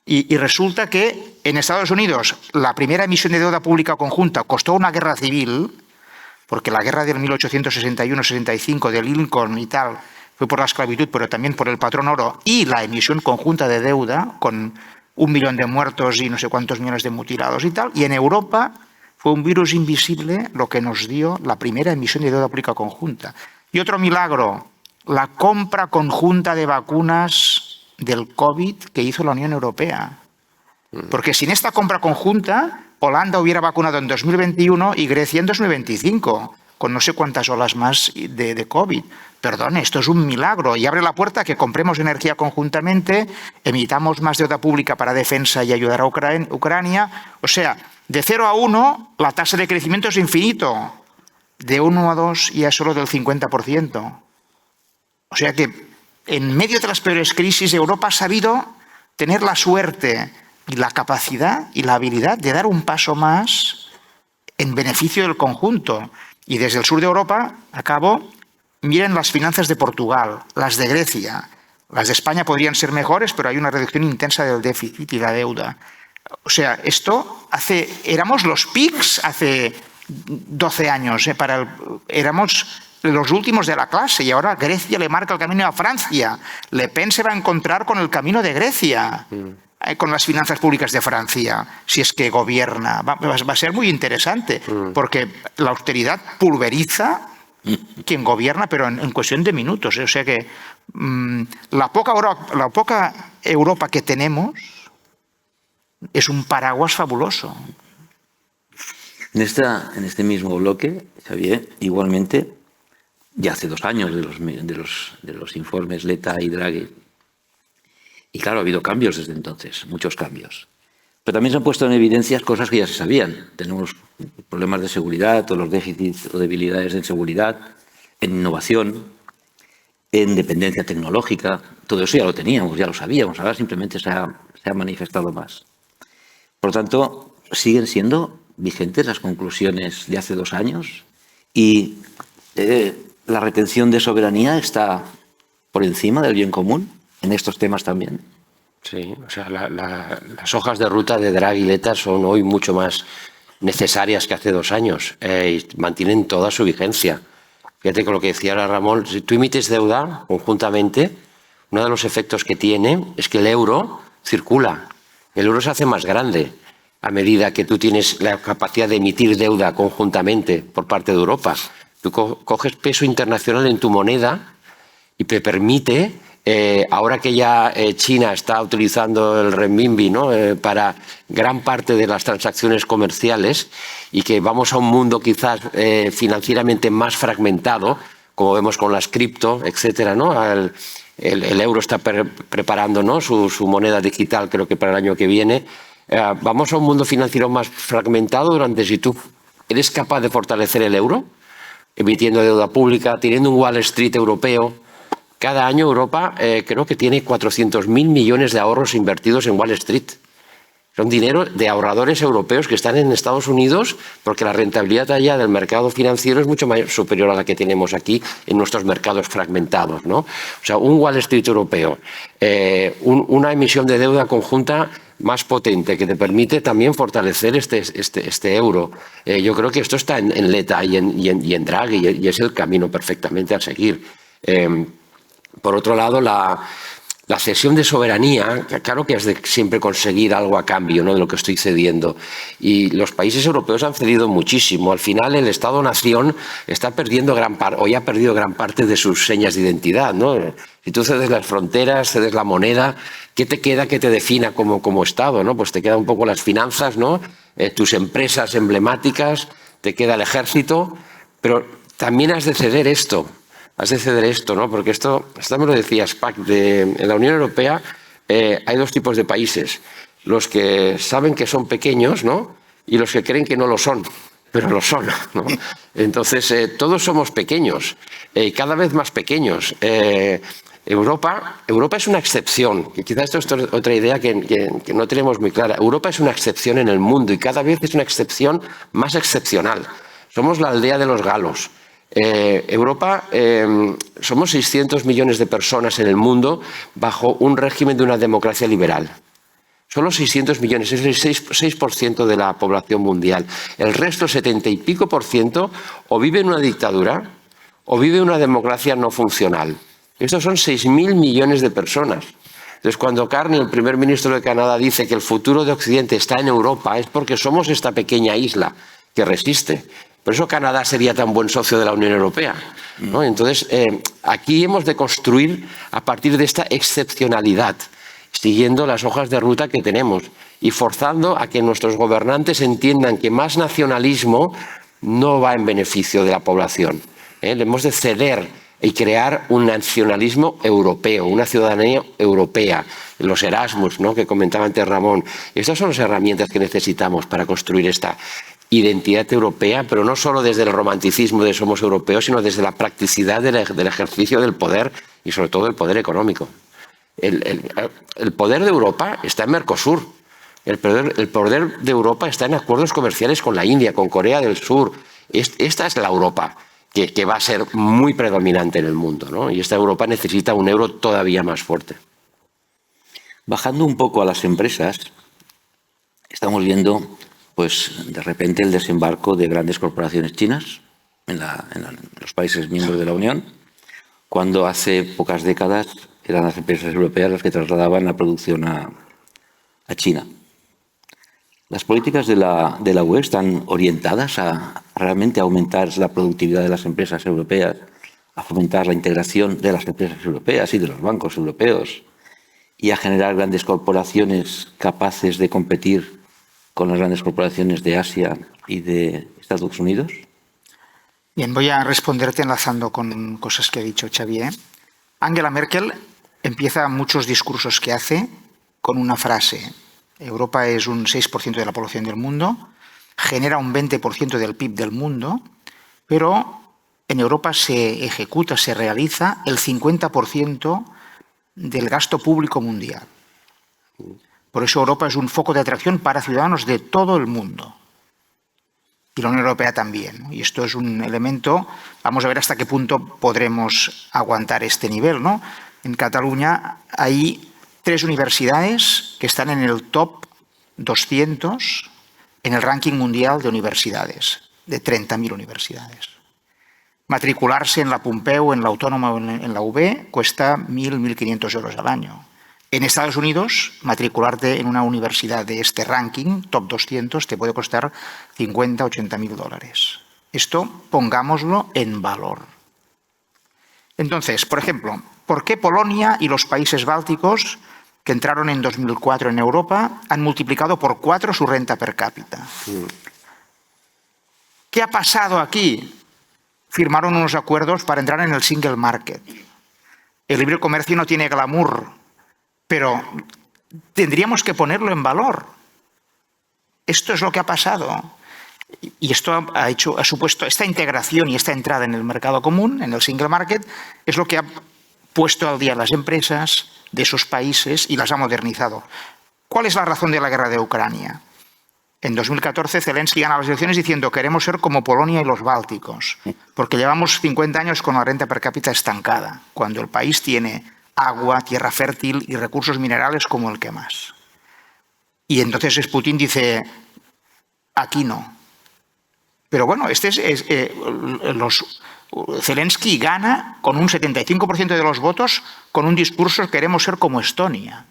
Y resulta que en Estados Unidos la primera emisión de deuda pública conjunta costó una guerra civil, porque la guerra del 1861-65 de Lincoln y tal fue por la esclavitud, pero también por el patrón oro, y la emisión conjunta de deuda con 1 millón de muertos y no sé cuántos millones de mutilados y tal. Y en Europa fue un virus invisible lo que nos dio la primera emisión de deuda pública conjunta. Y otro milagro, la compra conjunta de vacunas del COVID que hizo la Unión Europea. Porque sin esta compra conjunta, Holanda hubiera vacunado en 2021 y Grecia en 2025, con no sé cuántas olas más de COVID. Perdón, esto es un milagro y abre la puerta a que compremos energía conjuntamente, emitamos más deuda pública para defensa y ayudar a Ucrania. O sea, de 0 a 1 la tasa de crecimiento es infinito. De 1 a 2 ya es solo del 50%. O sea que en medio de las peores crisis Europa ha sabido tener la suerte y la capacidad y la habilidad de dar un paso más en beneficio del conjunto. Y desde el sur de Europa, acabo, miren las finanzas de Portugal, las de Grecia. Las de España podrían ser mejores, pero hay una reducción intensa del déficit y la deuda. O sea, éramos los PICs hace 12 años, éramos los últimos de la clase y ahora Grecia le marca el camino a Francia. Le Pen se va a encontrar con el camino de Grecia, con las finanzas públicas de Francia, si es que gobierna. Va a ser muy interesante, porque la austeridad pulveriza quien gobierna, pero en cuestión de minutos. O sea que la poca Europa que tenemos es un paraguas fabuloso. En este mismo bloque, Xavier, igualmente, ya hace 2 años de los informes Letta y Draghi, y claro, ha habido cambios desde entonces, muchos cambios. Pero también se han puesto en evidencia cosas que ya se sabían. Tenemos problemas de seguridad, o los déficits o debilidades en seguridad, en innovación, en dependencia tecnológica. Todo eso ya lo teníamos, ya lo sabíamos. Ahora simplemente se ha manifestado más. Por lo tanto, siguen siendo vigentes las conclusiones de hace 2 años y la retención de soberanía está por encima del bien común en estos temas también. Sí, o sea, las hojas de ruta de Draghi y Letta son hoy mucho más necesarias que hace 2 años y mantienen toda su vigencia. Fíjate con lo que decía ahora Ramón, si tú emites deuda conjuntamente, uno de los efectos que tiene es que el euro circula, el euro se hace más grande a medida que tú tienes la capacidad de emitir deuda conjuntamente por parte de Europa. Tú coges peso internacional en tu moneda y te permite... ahora que ya China está utilizando el renminbi, ¿no? Para gran parte de las transacciones comerciales y que vamos a un mundo quizás financieramente más fragmentado, como vemos con las cripto, etcétera, ¿no? El euro está preparando, ¿no? su moneda digital, creo que para el año que viene. Vamos a un mundo financiero más fragmentado durante si tú eres capaz de fortalecer el euro, emitiendo deuda pública, teniendo un Wall Street europeo. Cada año Europa creo que tiene 400.000 millones de ahorros invertidos en Wall Street. Son dinero de ahorradores europeos que están en Estados Unidos porque la rentabilidad allá del mercado financiero es mucho superior a la que tenemos aquí en nuestros mercados fragmentados, ¿no? O sea, un Wall Street europeo, una emisión de deuda conjunta más potente que te permite también fortalecer este euro. Yo creo que esto está en Letta y en Draghi y es el camino perfectamente a seguir. Por otro lado, la cesión de soberanía, claro que has de siempre conseguir algo a cambio, ¿no? De lo que estoy cediendo. Y los países europeos han cedido muchísimo. Al final, el Estado-nación está perdiendo o ya ha perdido gran parte de sus señas de identidad, ¿no? Si tú cedes las fronteras, cedes la moneda, ¿qué te queda que te defina como Estado, ¿no? Pues te quedan un poco las finanzas, ¿no? Tus empresas emblemáticas, te queda el ejército, pero también has de ceder esto. Has de ceder esto, ¿no? Porque esto me lo decía Spack, en la Unión Europea hay 2 tipos de países. Los que saben que son pequeños, ¿no? Y los que creen que no lo son, pero lo son, ¿no? Entonces, todos somos pequeños, cada vez más pequeños. Europa es una excepción. Quizás esto es otra idea que no tenemos muy clara. Europa es una excepción en el mundo y cada vez es una excepción más excepcional. Somos la aldea de los galos. Europa, somos 600 millones de personas en el mundo bajo un régimen de una democracia liberal. Solo 600 millones, es el 6% de la población mundial. El resto, 70 y pico %, o vive en una dictadura o vive en una democracia no funcional. Estos son 6.000 millones de personas. Entonces, cuando Carney, el primer ministro de Canadá, dice que el futuro de Occidente está en Europa, es porque somos esta pequeña isla que resiste. Por eso Canadá sería tan buen socio de la Unión Europea, ¿no? Entonces, aquí hemos de construir a partir de esta excepcionalidad, siguiendo las hojas de ruta que tenemos y forzando a que nuestros gobernantes entiendan que más nacionalismo no va en beneficio de la población. Hemos de ceder y crear un nacionalismo europeo, una ciudadanía europea, los Erasmus, ¿no? Que comentaba antes Ramón. Estas son las herramientas que necesitamos para construir esta identidad europea, pero no solo desde el romanticismo de somos europeos, sino desde la practicidad del ejercicio del poder y sobre todo el poder económico. El poder de Europa está en Mercosur. El poder de Europa está en acuerdos comerciales con la India, con Corea del Sur Esta es la Europa que va a ser muy predominante en el mundo, ¿no? Y esta Europa necesita un euro todavía más fuerte. Bajando un poco a las empresas, estamos viendo, pues, de repente el desembarco de grandes corporaciones chinas en los países miembros de la Unión, cuando hace pocas décadas eran las empresas europeas las que trasladaban la producción a China. ¿Las políticas de la UE están orientadas a realmente aumentar la productividad de las empresas europeas, a fomentar la integración de las empresas europeas y de los bancos europeos y a generar grandes corporaciones capaces de competir con las grandes corporaciones de Asia y de Estados Unidos? Bien, voy a responderte enlazando con cosas que ha dicho Xavier. Angela Merkel empieza muchos discursos que hace con una frase: Europa es un 6% de la población del mundo, genera un 20% del PIB del mundo, pero en Europa se ejecuta, se realiza el 50% del gasto público mundial. Por eso Europa es un foco de atracción para ciudadanos de todo el mundo. Y la Unión Europea también, ¿no? Y esto es un elemento, vamos a ver hasta qué punto podremos aguantar este nivel, ¿no? En Cataluña hay 3 universidades que están en el top 200 en el ranking mundial de universidades, de 30.000 universidades. Matricularse en la Pompeu, en la Autónoma o en la UB cuesta 1.000-1.500 euros al año. En Estados Unidos, matricularte en una universidad de este ranking, top 200, te puede costar 50-80.000 dólares. Esto pongámoslo en valor. Entonces, por ejemplo, ¿por qué Polonia y los países bálticos, que entraron en 2004 en Europa, han multiplicado por 4 su renta per cápita? ¿Qué ha pasado aquí? Firmaron unos acuerdos para entrar en el single market. El libre comercio no tiene glamour, pero tendríamos que ponerlo en valor. Esto es lo que ha pasado. Y esto ha supuesto esta integración y esta entrada en el mercado común, en el single market, es lo que ha puesto al día las empresas de esos países y las ha modernizado. ¿Cuál es la razón de la guerra de Ucrania? En 2014 Zelensky gana las elecciones diciendo: queremos ser como Polonia y los bálticos, porque llevamos 50 años con la renta per cápita estancada, cuando el país tiene agua, tierra fértil y recursos minerales como el que más. Y entonces Putin dice: aquí no. Pero bueno, Zelensky gana con un 75% de los votos con un discurso: queremos ser como Estonia.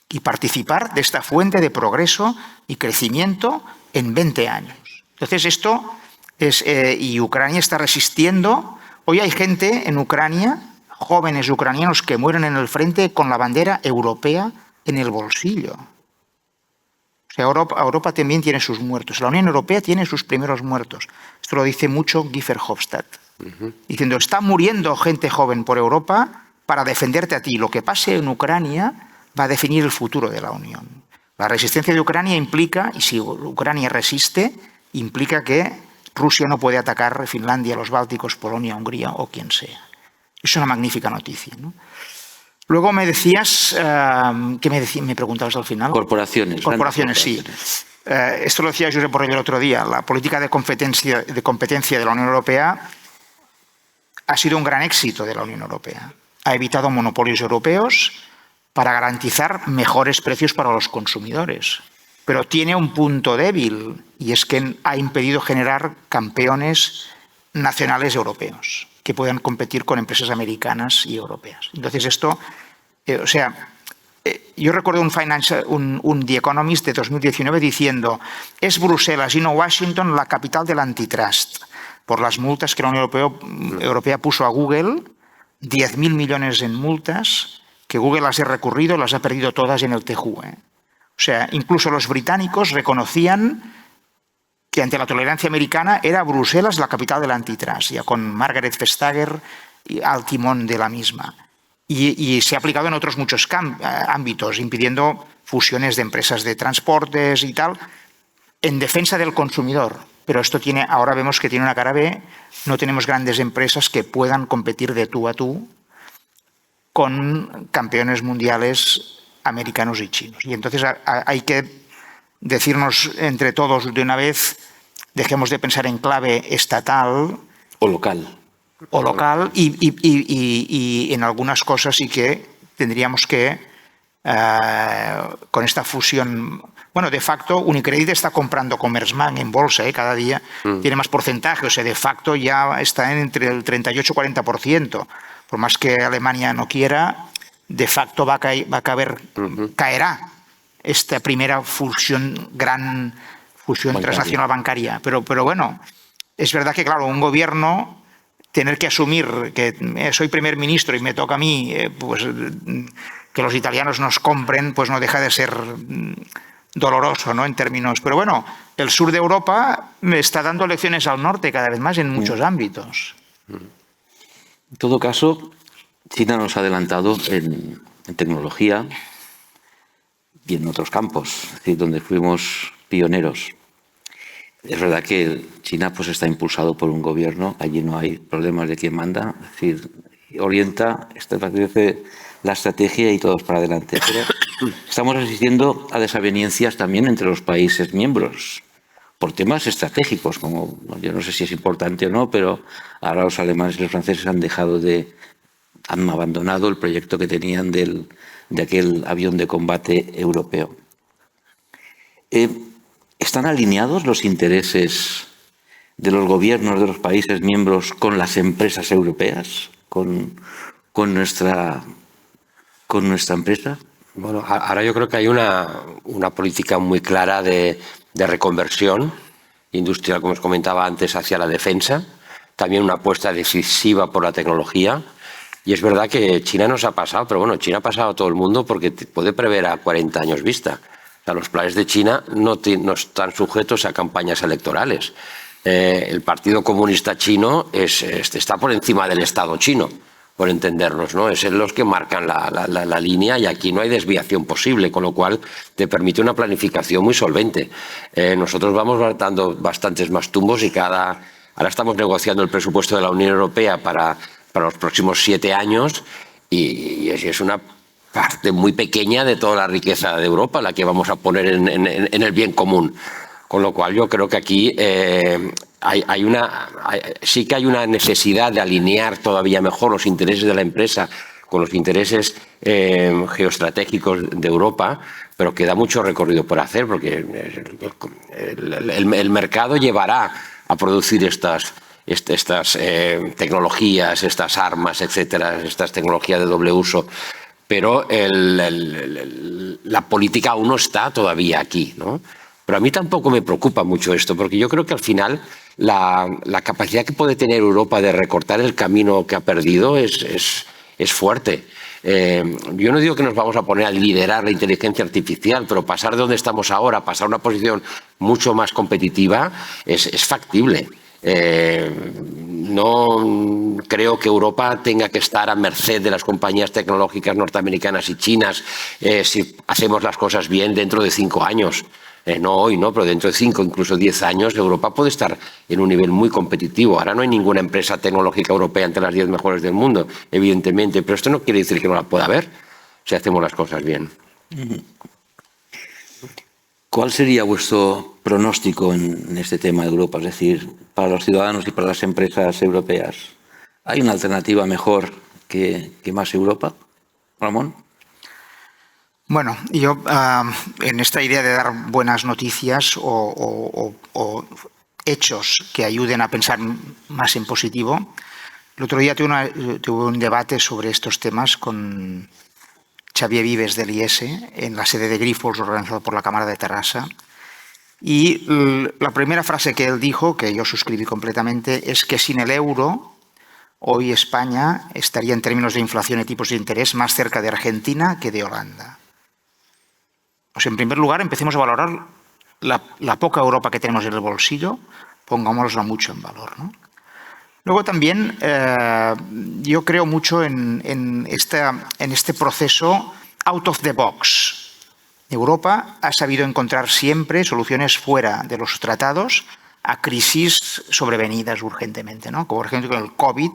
Y participar de esta fuente de progreso y crecimiento en 20 años. Entonces esto es... y Ucrania está resistiendo. Hoy hay gente en Ucrania, jóvenes ucranianos, que mueren en el frente con la bandera europea en el bolsillo. O sea, Europa también tiene sus muertos. La Unión Europea tiene sus primeros muertos. Esto lo dice mucho Guy Verhofstadt. Diciendo: está muriendo gente joven por Europa para defenderte a ti. Lo que pase en Ucrania va a definir el futuro de la Unión. La resistencia de Ucrania implica, y si Ucrania resiste, implica que Rusia no puede atacar Finlandia, los Bálticos, Polonia, Hungría o quien sea. Es una magnífica noticia, ¿no? Luego me decías, me preguntabas al final. Corporaciones. Corporaciones, sí. Esto lo decía Josep Borrell el otro día. La política de competencia de la Unión Europea ha sido un gran éxito de la Unión Europea. Ha evitado monopolios europeos para garantizar mejores precios para los consumidores. Pero tiene un punto débil, y es que ha impedido generar campeones nacionales europeos que puedan competir con empresas americanas y europeas. Entonces esto, yo recuerdo un The Economist de 2019 diciendo: es Bruselas y no Washington la capital del antitrust, por las multas que la Unión Europea puso a Google, 10.000 millones en multas, que Google las ha recurrido, las ha perdido todas en el TJUE. O sea, incluso los británicos reconocían que ante la tolerancia americana era Bruselas la capital del antitrust, ya con Margaret Vestager al timón de la misma. Y se ha aplicado en otros muchos ámbitos, impidiendo fusiones de empresas de transportes y tal, en defensa del consumidor. Pero esto ahora vemos que tiene una cara B. No tenemos grandes empresas que puedan competir de tú a tú con campeones mundiales americanos y chinos. Y entonces hay que decirnos entre todos de una vez dejemos de pensar en clave estatal O local. y en algunas cosas sí que tendríamos que, con esta fusión, bueno, de facto Unicredit está comprando Commerzbank en bolsa, cada día tiene más porcentaje, o sea, de facto ya está entre el 38 y 40%, por más que Alemania no quiera, de facto caerá esta primera gran fusión transnacional bancaria. Pero bueno, es verdad que, claro, un gobierno tener que asumir que soy primer ministro y me toca a mí pues, que los italianos nos compren, pues no deja de ser doloroso, ¿no? En términos. Pero bueno, el sur de Europa está dando lecciones al norte cada vez más en muchos ámbitos. En todo caso, China nos ha adelantado en tecnología y en otros campos, es decir, donde fuimos pioneros. Es verdad que China pues, está impulsado por un gobierno, allí no hay problemas de quién manda, es decir, orienta, establece la estrategia y todos para adelante. Pero estamos asistiendo a desavenencias también entre los países miembros, por temas estratégicos, como yo no sé si es importante o no, pero ahora los alemanes y los franceses han abandonado el proyecto que tenían de aquel avión de combate europeo. ¿Están alineados los intereses de los gobiernos de los países miembros con las empresas europeas, con nuestra empresa? Bueno, ahora yo creo que hay una política muy clara de reconversión industrial, como os comentaba antes, hacia la defensa. También una apuesta decisiva por la tecnología. Y es verdad que China nos ha pasado, pero bueno, China ha pasado a todo el mundo porque puede prever a 40 años vista. O sea, los planes de China no están sujetos a campañas electorales. El Partido Comunista Chino está por encima del Estado chino, por entendernos, ¿no? Es los que marcan la línea y aquí no hay desviación posible, con lo cual te permite una planificación muy solvente. Nosotros vamos dando bastantes más tumbos y ahora estamos negociando el presupuesto de la Unión Europea para los próximos 7 años y es una parte muy pequeña de toda la riqueza de Europa la que vamos a poner en el bien común. Con lo cual yo creo que aquí sí que hay una necesidad de alinear todavía mejor los intereses de la empresa con los intereses geoestratégicos de Europa, pero queda mucho recorrido por hacer porque el mercado llevará a producir estas tecnologías, estas armas, etcétera, estas tecnologías de doble uso. Pero la política aún no está todavía aquí, ¿no? Pero a mí tampoco me preocupa mucho esto, porque yo creo que al final la capacidad que puede tener Europa de recortar el camino que ha perdido es fuerte. Yo no digo que nos vamos a poner a liderar la inteligencia artificial, pero pasar de donde estamos ahora, pasar a una posición mucho más competitiva, es factible. No creo que Europa tenga que estar a merced de las compañías tecnológicas norteamericanas y chinas si hacemos las cosas bien dentro de 5 años. No hoy, no, pero dentro de 5, incluso 10 años, Europa puede estar en un nivel muy competitivo. Ahora no hay ninguna empresa tecnológica europea entre las 10 mejores del mundo, evidentemente, pero esto no quiere decir que no la pueda haber si hacemos las cosas bien. ¿Cuál sería vuestro pronóstico en este tema de Europa? Es decir, para los ciudadanos y para las empresas europeas, ¿hay una alternativa mejor que más Europa? Ramón. Bueno, yo en esta idea de dar buenas noticias o hechos que ayuden a pensar más en positivo, el otro día tuve un debate sobre estos temas con Xavier Vives del IES en la sede de Grifols, organizado por la Cámara de Terrassa. Y la primera frase que él dijo, que yo suscribí completamente, es que sin el euro, hoy España estaría en términos de inflación y tipos de interés más cerca de Argentina que de Holanda. Pues en primer lugar, empecemos a valorar la poca Europa que tenemos en el bolsillo, pongámosla mucho en valor, ¿no? Luego también yo creo mucho en este proceso out of the box. Europa ha sabido encontrar siempre soluciones fuera de los tratados a crisis sobrevenidas urgentemente, ¿no? Como por ejemplo con el COVID,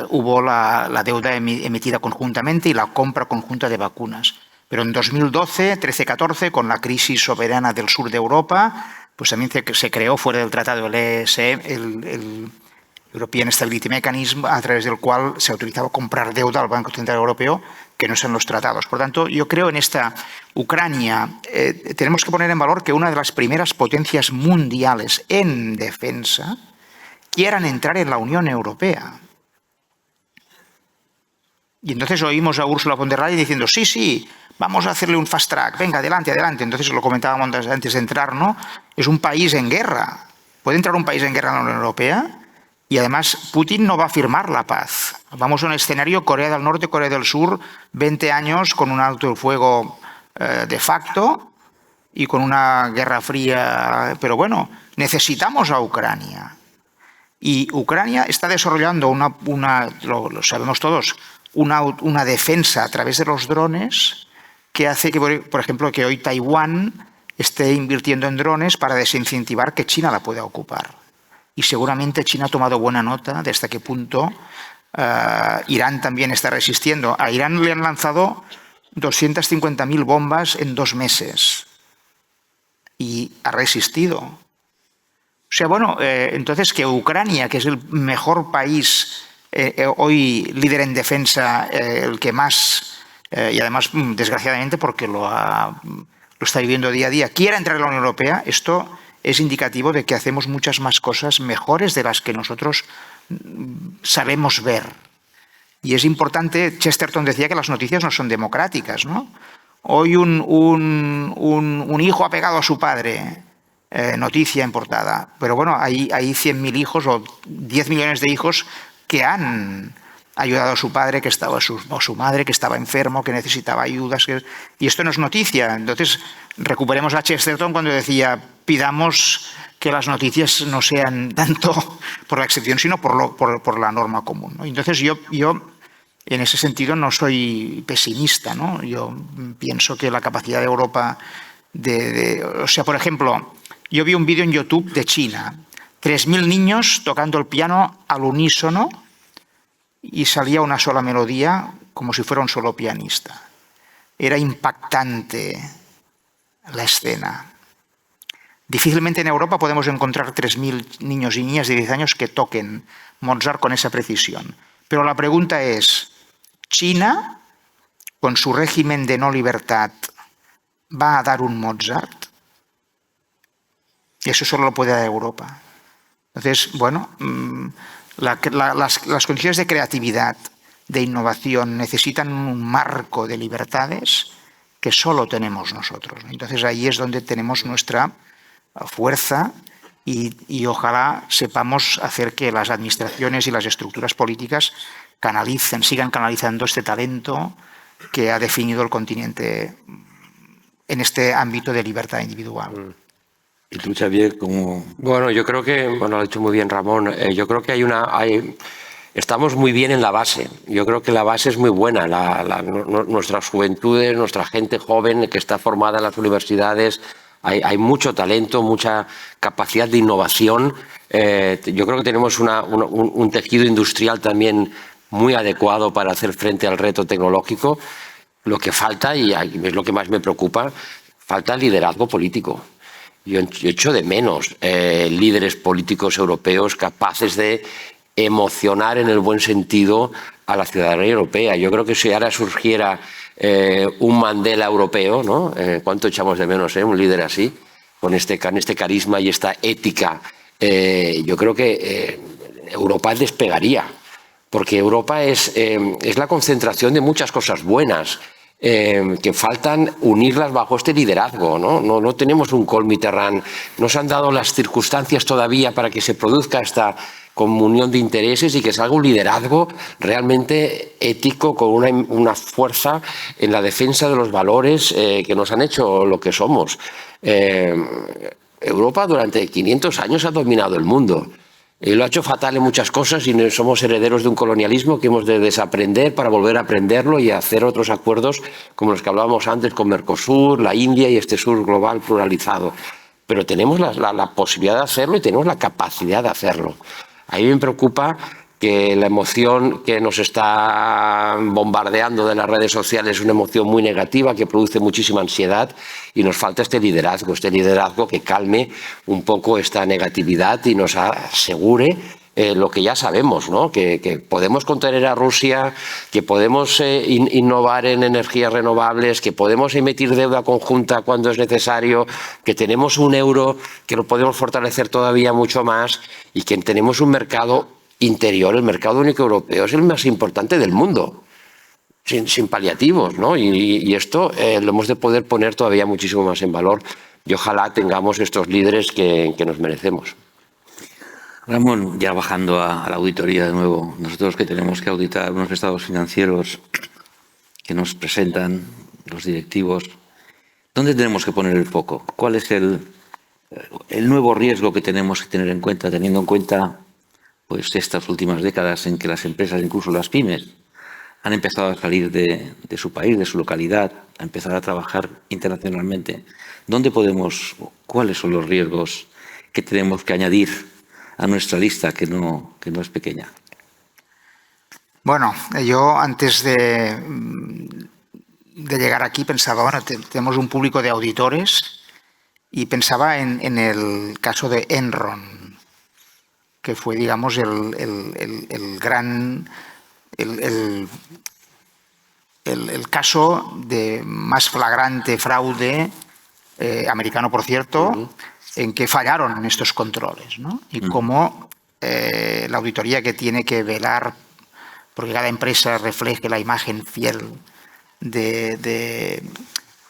hubo la deuda emitida conjuntamente y la compra conjunta de vacunas. Pero en 2012, 13-14, con la crisis soberana del sur de Europa, pues también se creó fuera del tratado el ESM, el European Stability Mechanism, a través del cual se autorizaba comprar deuda al Banco Central Europeo, que no están los tratados. Por tanto, yo creo en esta Ucrania, tenemos que poner en valor que una de las primeras potencias mundiales en defensa quieran entrar en la Unión Europea. Y entonces oímos a Ursula von der Leyen diciendo, sí, vamos a hacerle un fast track, venga, adelante. Entonces lo comentábamos antes de entrar, ¿no? Es un país en guerra. ¿Puede entrar un país en guerra en la Unión Europea? Y además Putin no va a firmar la paz. Vamos a un escenario Corea del Norte, Corea del Sur, 20 años con un alto el fuego de facto y con una guerra fría. Pero bueno, necesitamos a Ucrania. Y Ucrania está desarrollando lo sabemos todos, una defensa a través de los drones que hace que, por ejemplo, que hoy Taiwán esté invirtiendo en drones para desincentivar que China la pueda ocupar. Y seguramente China ha tomado buena nota de hasta qué punto Irán también está resistiendo. A Irán le han lanzado 250.000 bombas en 2 meses y ha resistido. O sea, bueno, entonces que Ucrania, que es el mejor país hoy líder en defensa, el que más, y además desgraciadamente porque lo está viviendo día a día, quiera entrar en la Unión Europea, esto es indicativo de que hacemos muchas más cosas mejores de las que nosotros sabemos ver. Y es importante, Chesterton decía que las noticias no son democráticas, ¿no? Hoy un hijo ha pegado a su padre, noticia en portada, pero bueno, hay 100.000 hijos o 10 millones de hijos que han ayudado a su padre, o su madre que estaba enfermo, que necesitaba ayudas, y esto no es noticia. Entonces, recuperemos a Chesterton cuando decía, pidamos que las noticias no sean tanto por la excepción, sino por la norma común, ¿no? Entonces, yo en ese sentido no soy pesimista, ¿no? Yo pienso que la capacidad de Europa o sea, por ejemplo, yo vi un vídeo en YouTube de China, 3.000 niños tocando el piano al unísono y salía una sola melodía como si fuera un solo pianista. Era impactante la escena. Difícilmente en Europa podemos encontrar 3.000 niños y niñas de 10 años que toquen Mozart con esa precisión. Pero la pregunta es, ¿China, con su régimen de no libertad, va a dar un Mozart? Y eso solo lo puede dar Europa. Entonces, bueno, las condiciones de creatividad, de innovación, necesitan un marco de libertades que solo tenemos nosotros. Entonces ahí es donde tenemos nuestra fuerza y ojalá sepamos hacer que las administraciones y las estructuras políticas sigan canalizando este talento que ha definido el continente en este ámbito de libertad individual. ¿Y tú, Xavier, cómo...? Bueno, yo creo que, lo ha dicho muy bien Ramón, yo creo que estamos muy bien en la base. Yo creo que la base es muy buena. Nuestras juventudes, nuestra gente joven que está formada en las universidades, hay mucho talento, mucha capacidad de innovación. Yo creo que tenemos un tejido industrial también muy adecuado para hacer frente al reto tecnológico. Lo que falta, y es lo que más me preocupa, falta liderazgo político. Yo echo de menos líderes políticos europeos capaces de emocionar en el buen sentido a la ciudadanía europea. Yo creo que si ahora surgiera un Mandela europeo, ¿no? ¿Cuánto echamos de menos un líder así, con este carisma y esta ética? Yo creo que Europa despegaría, porque Europa es la concentración de muchas cosas buenas, que faltan unirlas bajo este liderazgo, ¿no? No tenemos un Col Mitterrand, no se han dado las circunstancias todavía para que se produzca esta comunión de intereses y que salga un liderazgo realmente ético con una fuerza en la defensa de los valores que nos han hecho lo que somos. Europa durante 500 años ha dominado el mundo. Lo ha hecho fatal en muchas cosas y somos herederos de un colonialismo que hemos de desaprender para volver a aprenderlo y hacer otros acuerdos como los que hablábamos antes con Mercosur, la India y este sur global pluralizado. Pero tenemos la posibilidad de hacerlo y tenemos la capacidad de hacerlo. A mí me preocupa que la emoción que nos está bombardeando de las redes sociales es una emoción muy negativa que produce muchísima ansiedad y nos falta este liderazgo que calme un poco esta negatividad y nos asegure lo que ya sabemos, ¿no? Que podemos contener a Rusia, que podemos innovar en energías renovables, que podemos emitir deuda conjunta cuando es necesario, que tenemos un euro que lo podemos fortalecer todavía mucho más y que tenemos un mercado interior. El mercado único europeo es el más importante del mundo, sin paliativos, ¿no? Y esto lo hemos de poder poner todavía muchísimo más en valor y ojalá tengamos estos líderes que nos merecemos. Ramón, ya bajando a la auditoría de nuevo, nosotros que tenemos que auditar unos estados financieros que nos presentan los directivos, ¿dónde tenemos que poner el foco? ¿Cuál es el nuevo riesgo que tenemos que tener en cuenta, teniendo en cuenta pues, estas últimas décadas en que las empresas, incluso las pymes, han empezado a salir de su país, de su localidad, a empezar a trabajar internacionalmente? ¿Cuáles son los riesgos que tenemos que añadir a nuestra lista, que no es pequeña? Bueno, yo antes de llegar aquí pensaba, bueno, tenemos un público de auditores y pensaba en el caso de Enron, que fue, digamos, el caso de más flagrante fraude americano, por cierto, en que fallaron en estos controles, ¿no? Y cómo la auditoría, que tiene que velar porque cada empresa refleje la imagen fiel de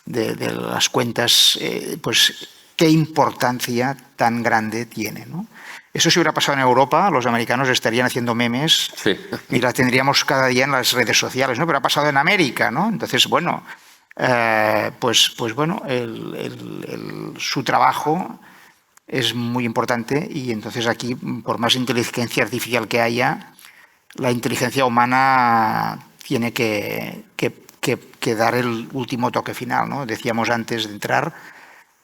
las cuentas, pues qué importancia tan grande tiene, ¿no? Eso, si hubiera pasado en Europa, los americanos estarían haciendo memes y la tendríamos cada día en las redes sociales, ¿no? Pero ha pasado en América, ¿no? Entonces, bueno, pues bueno, su trabajo es muy importante y entonces aquí, por más inteligencia artificial que haya, la inteligencia humana tiene que dar el último toque final, ¿no? Decíamos antes de entrar,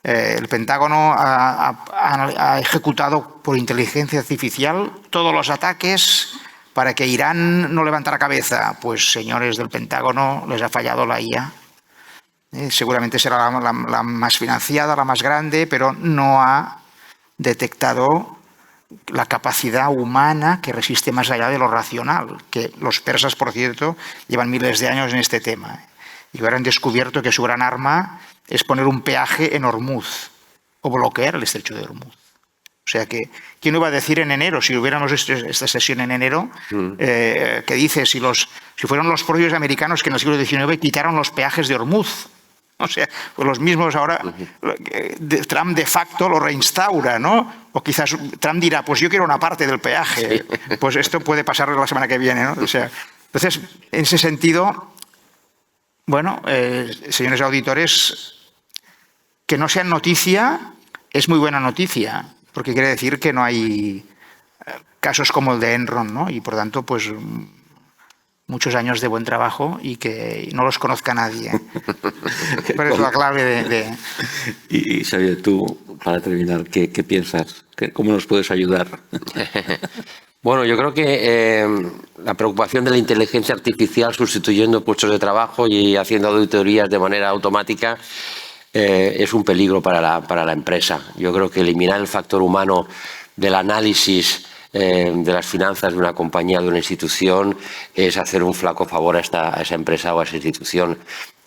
el Pentágono ha ejecutado por inteligencia artificial todos los ataques para que Irán no levantara cabeza. Pues, señores del Pentágono, les ha fallado la IA. Seguramente será la más financiada, la más grande, pero no ha detectado la capacidad humana que resiste más allá de lo racional, que los persas, por cierto, llevan miles de años en este tema. Y ahora han descubierto que su gran arma es poner un peaje en Hormuz o bloquear el estrecho de Hormuz. O sea que, ¿quién iba a decir en enero, si hubiéramos esta sesión en enero, que dice si fueron los propios americanos que en el siglo XIX quitaron los peajes de Hormuz? O sea, pues los mismos ahora, Trump de facto lo reinstaura, ¿no? O quizás Trump dirá, pues yo quiero una parte del peaje. Sí. Pues esto puede pasar la semana que viene, ¿no? O sea, entonces, en ese sentido, bueno, señores auditores, que no sean noticia es muy buena noticia, porque quiere decir que no hay casos como el de Enron, ¿no? Y por tanto, pues muchos años de buen trabajo y que no los conozca nadie. Pero es la clave de... Y Xavier, tú, para terminar, ¿qué piensas? ¿Cómo nos puedes ayudar? Bueno, yo creo que la preocupación de la inteligencia artificial sustituyendo puestos de trabajo y haciendo auditorías de manera automática es un peligro para la empresa. Yo creo que eliminar el factor humano del análisis de las finanzas de una compañía, de una institución, es hacer un flaco favor a esa empresa o a esa institución.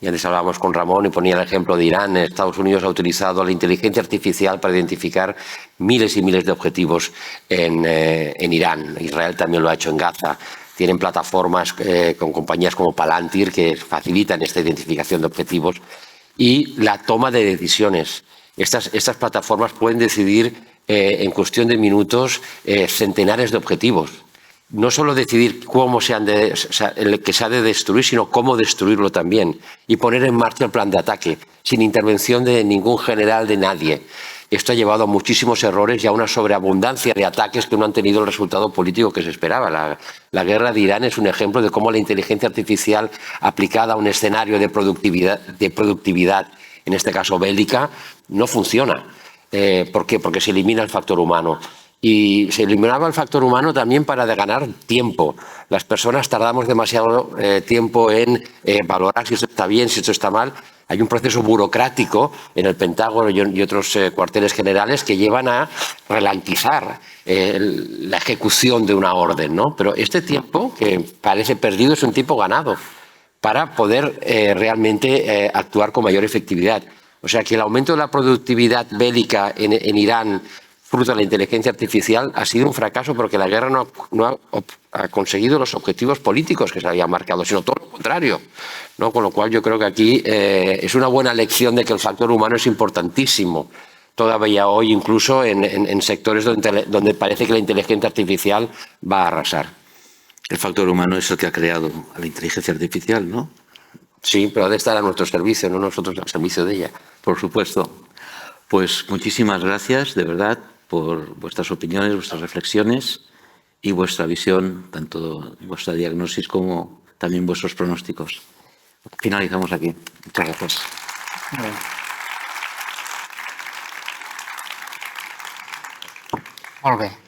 Y antes hablábamos con Ramón y ponía el ejemplo de Irán. Estados Unidos ha utilizado la inteligencia artificial para identificar miles y miles de objetivos en Irán. Israel también lo ha hecho en Gaza. Tienen plataformas con compañías como Palantir que facilitan esta identificación de objetivos y la toma de decisiones. Estas plataformas pueden decidir en cuestión de minutos centenares de objetivos. No solo decidir cómo que se ha de destruir, sino cómo destruirlo también. Y poner en marcha el plan de ataque, sin intervención de ningún general, de nadie. Esto ha llevado a muchísimos errores y a una sobreabundancia de ataques que no han tenido el resultado político que se esperaba. La guerra de Irán es un ejemplo de cómo la inteligencia artificial aplicada a un escenario de productividad, en este caso bélica, no funciona. ¿Por qué? Porque se elimina el factor humano. Y se eliminaba el factor humano también para ganar tiempo. Las personas tardamos demasiado tiempo en valorar si esto está bien, si esto está mal. Hay un proceso burocrático en el Pentágono y otros cuarteles generales que llevan a ralentizar la ejecución de una orden, ¿no? Pero este tiempo, que parece perdido, es un tiempo ganado para poder realmente actuar con mayor efectividad. O sea que el aumento de la productividad bélica en Irán, fruto de la inteligencia artificial, ha sido un fracaso porque la guerra no ha conseguido los objetivos políticos que se habían marcado, sino todo lo contrario, ¿no? Con lo cual yo creo que aquí es una buena lección de que el factor humano es importantísimo. Todavía hoy, incluso en sectores donde parece que la inteligencia artificial va a arrasar. El factor humano es el que ha creado a la inteligencia artificial, ¿no? Sí, pero ha de estar a nuestro servicio, no nosotros al servicio de ella. Por supuesto. Pues muchísimas gracias, de verdad, por vuestras opiniones, vuestras reflexiones y vuestra visión, tanto vuestra diagnosis como también vuestros pronósticos. Finalizamos aquí. Muchas gracias. Molt bé.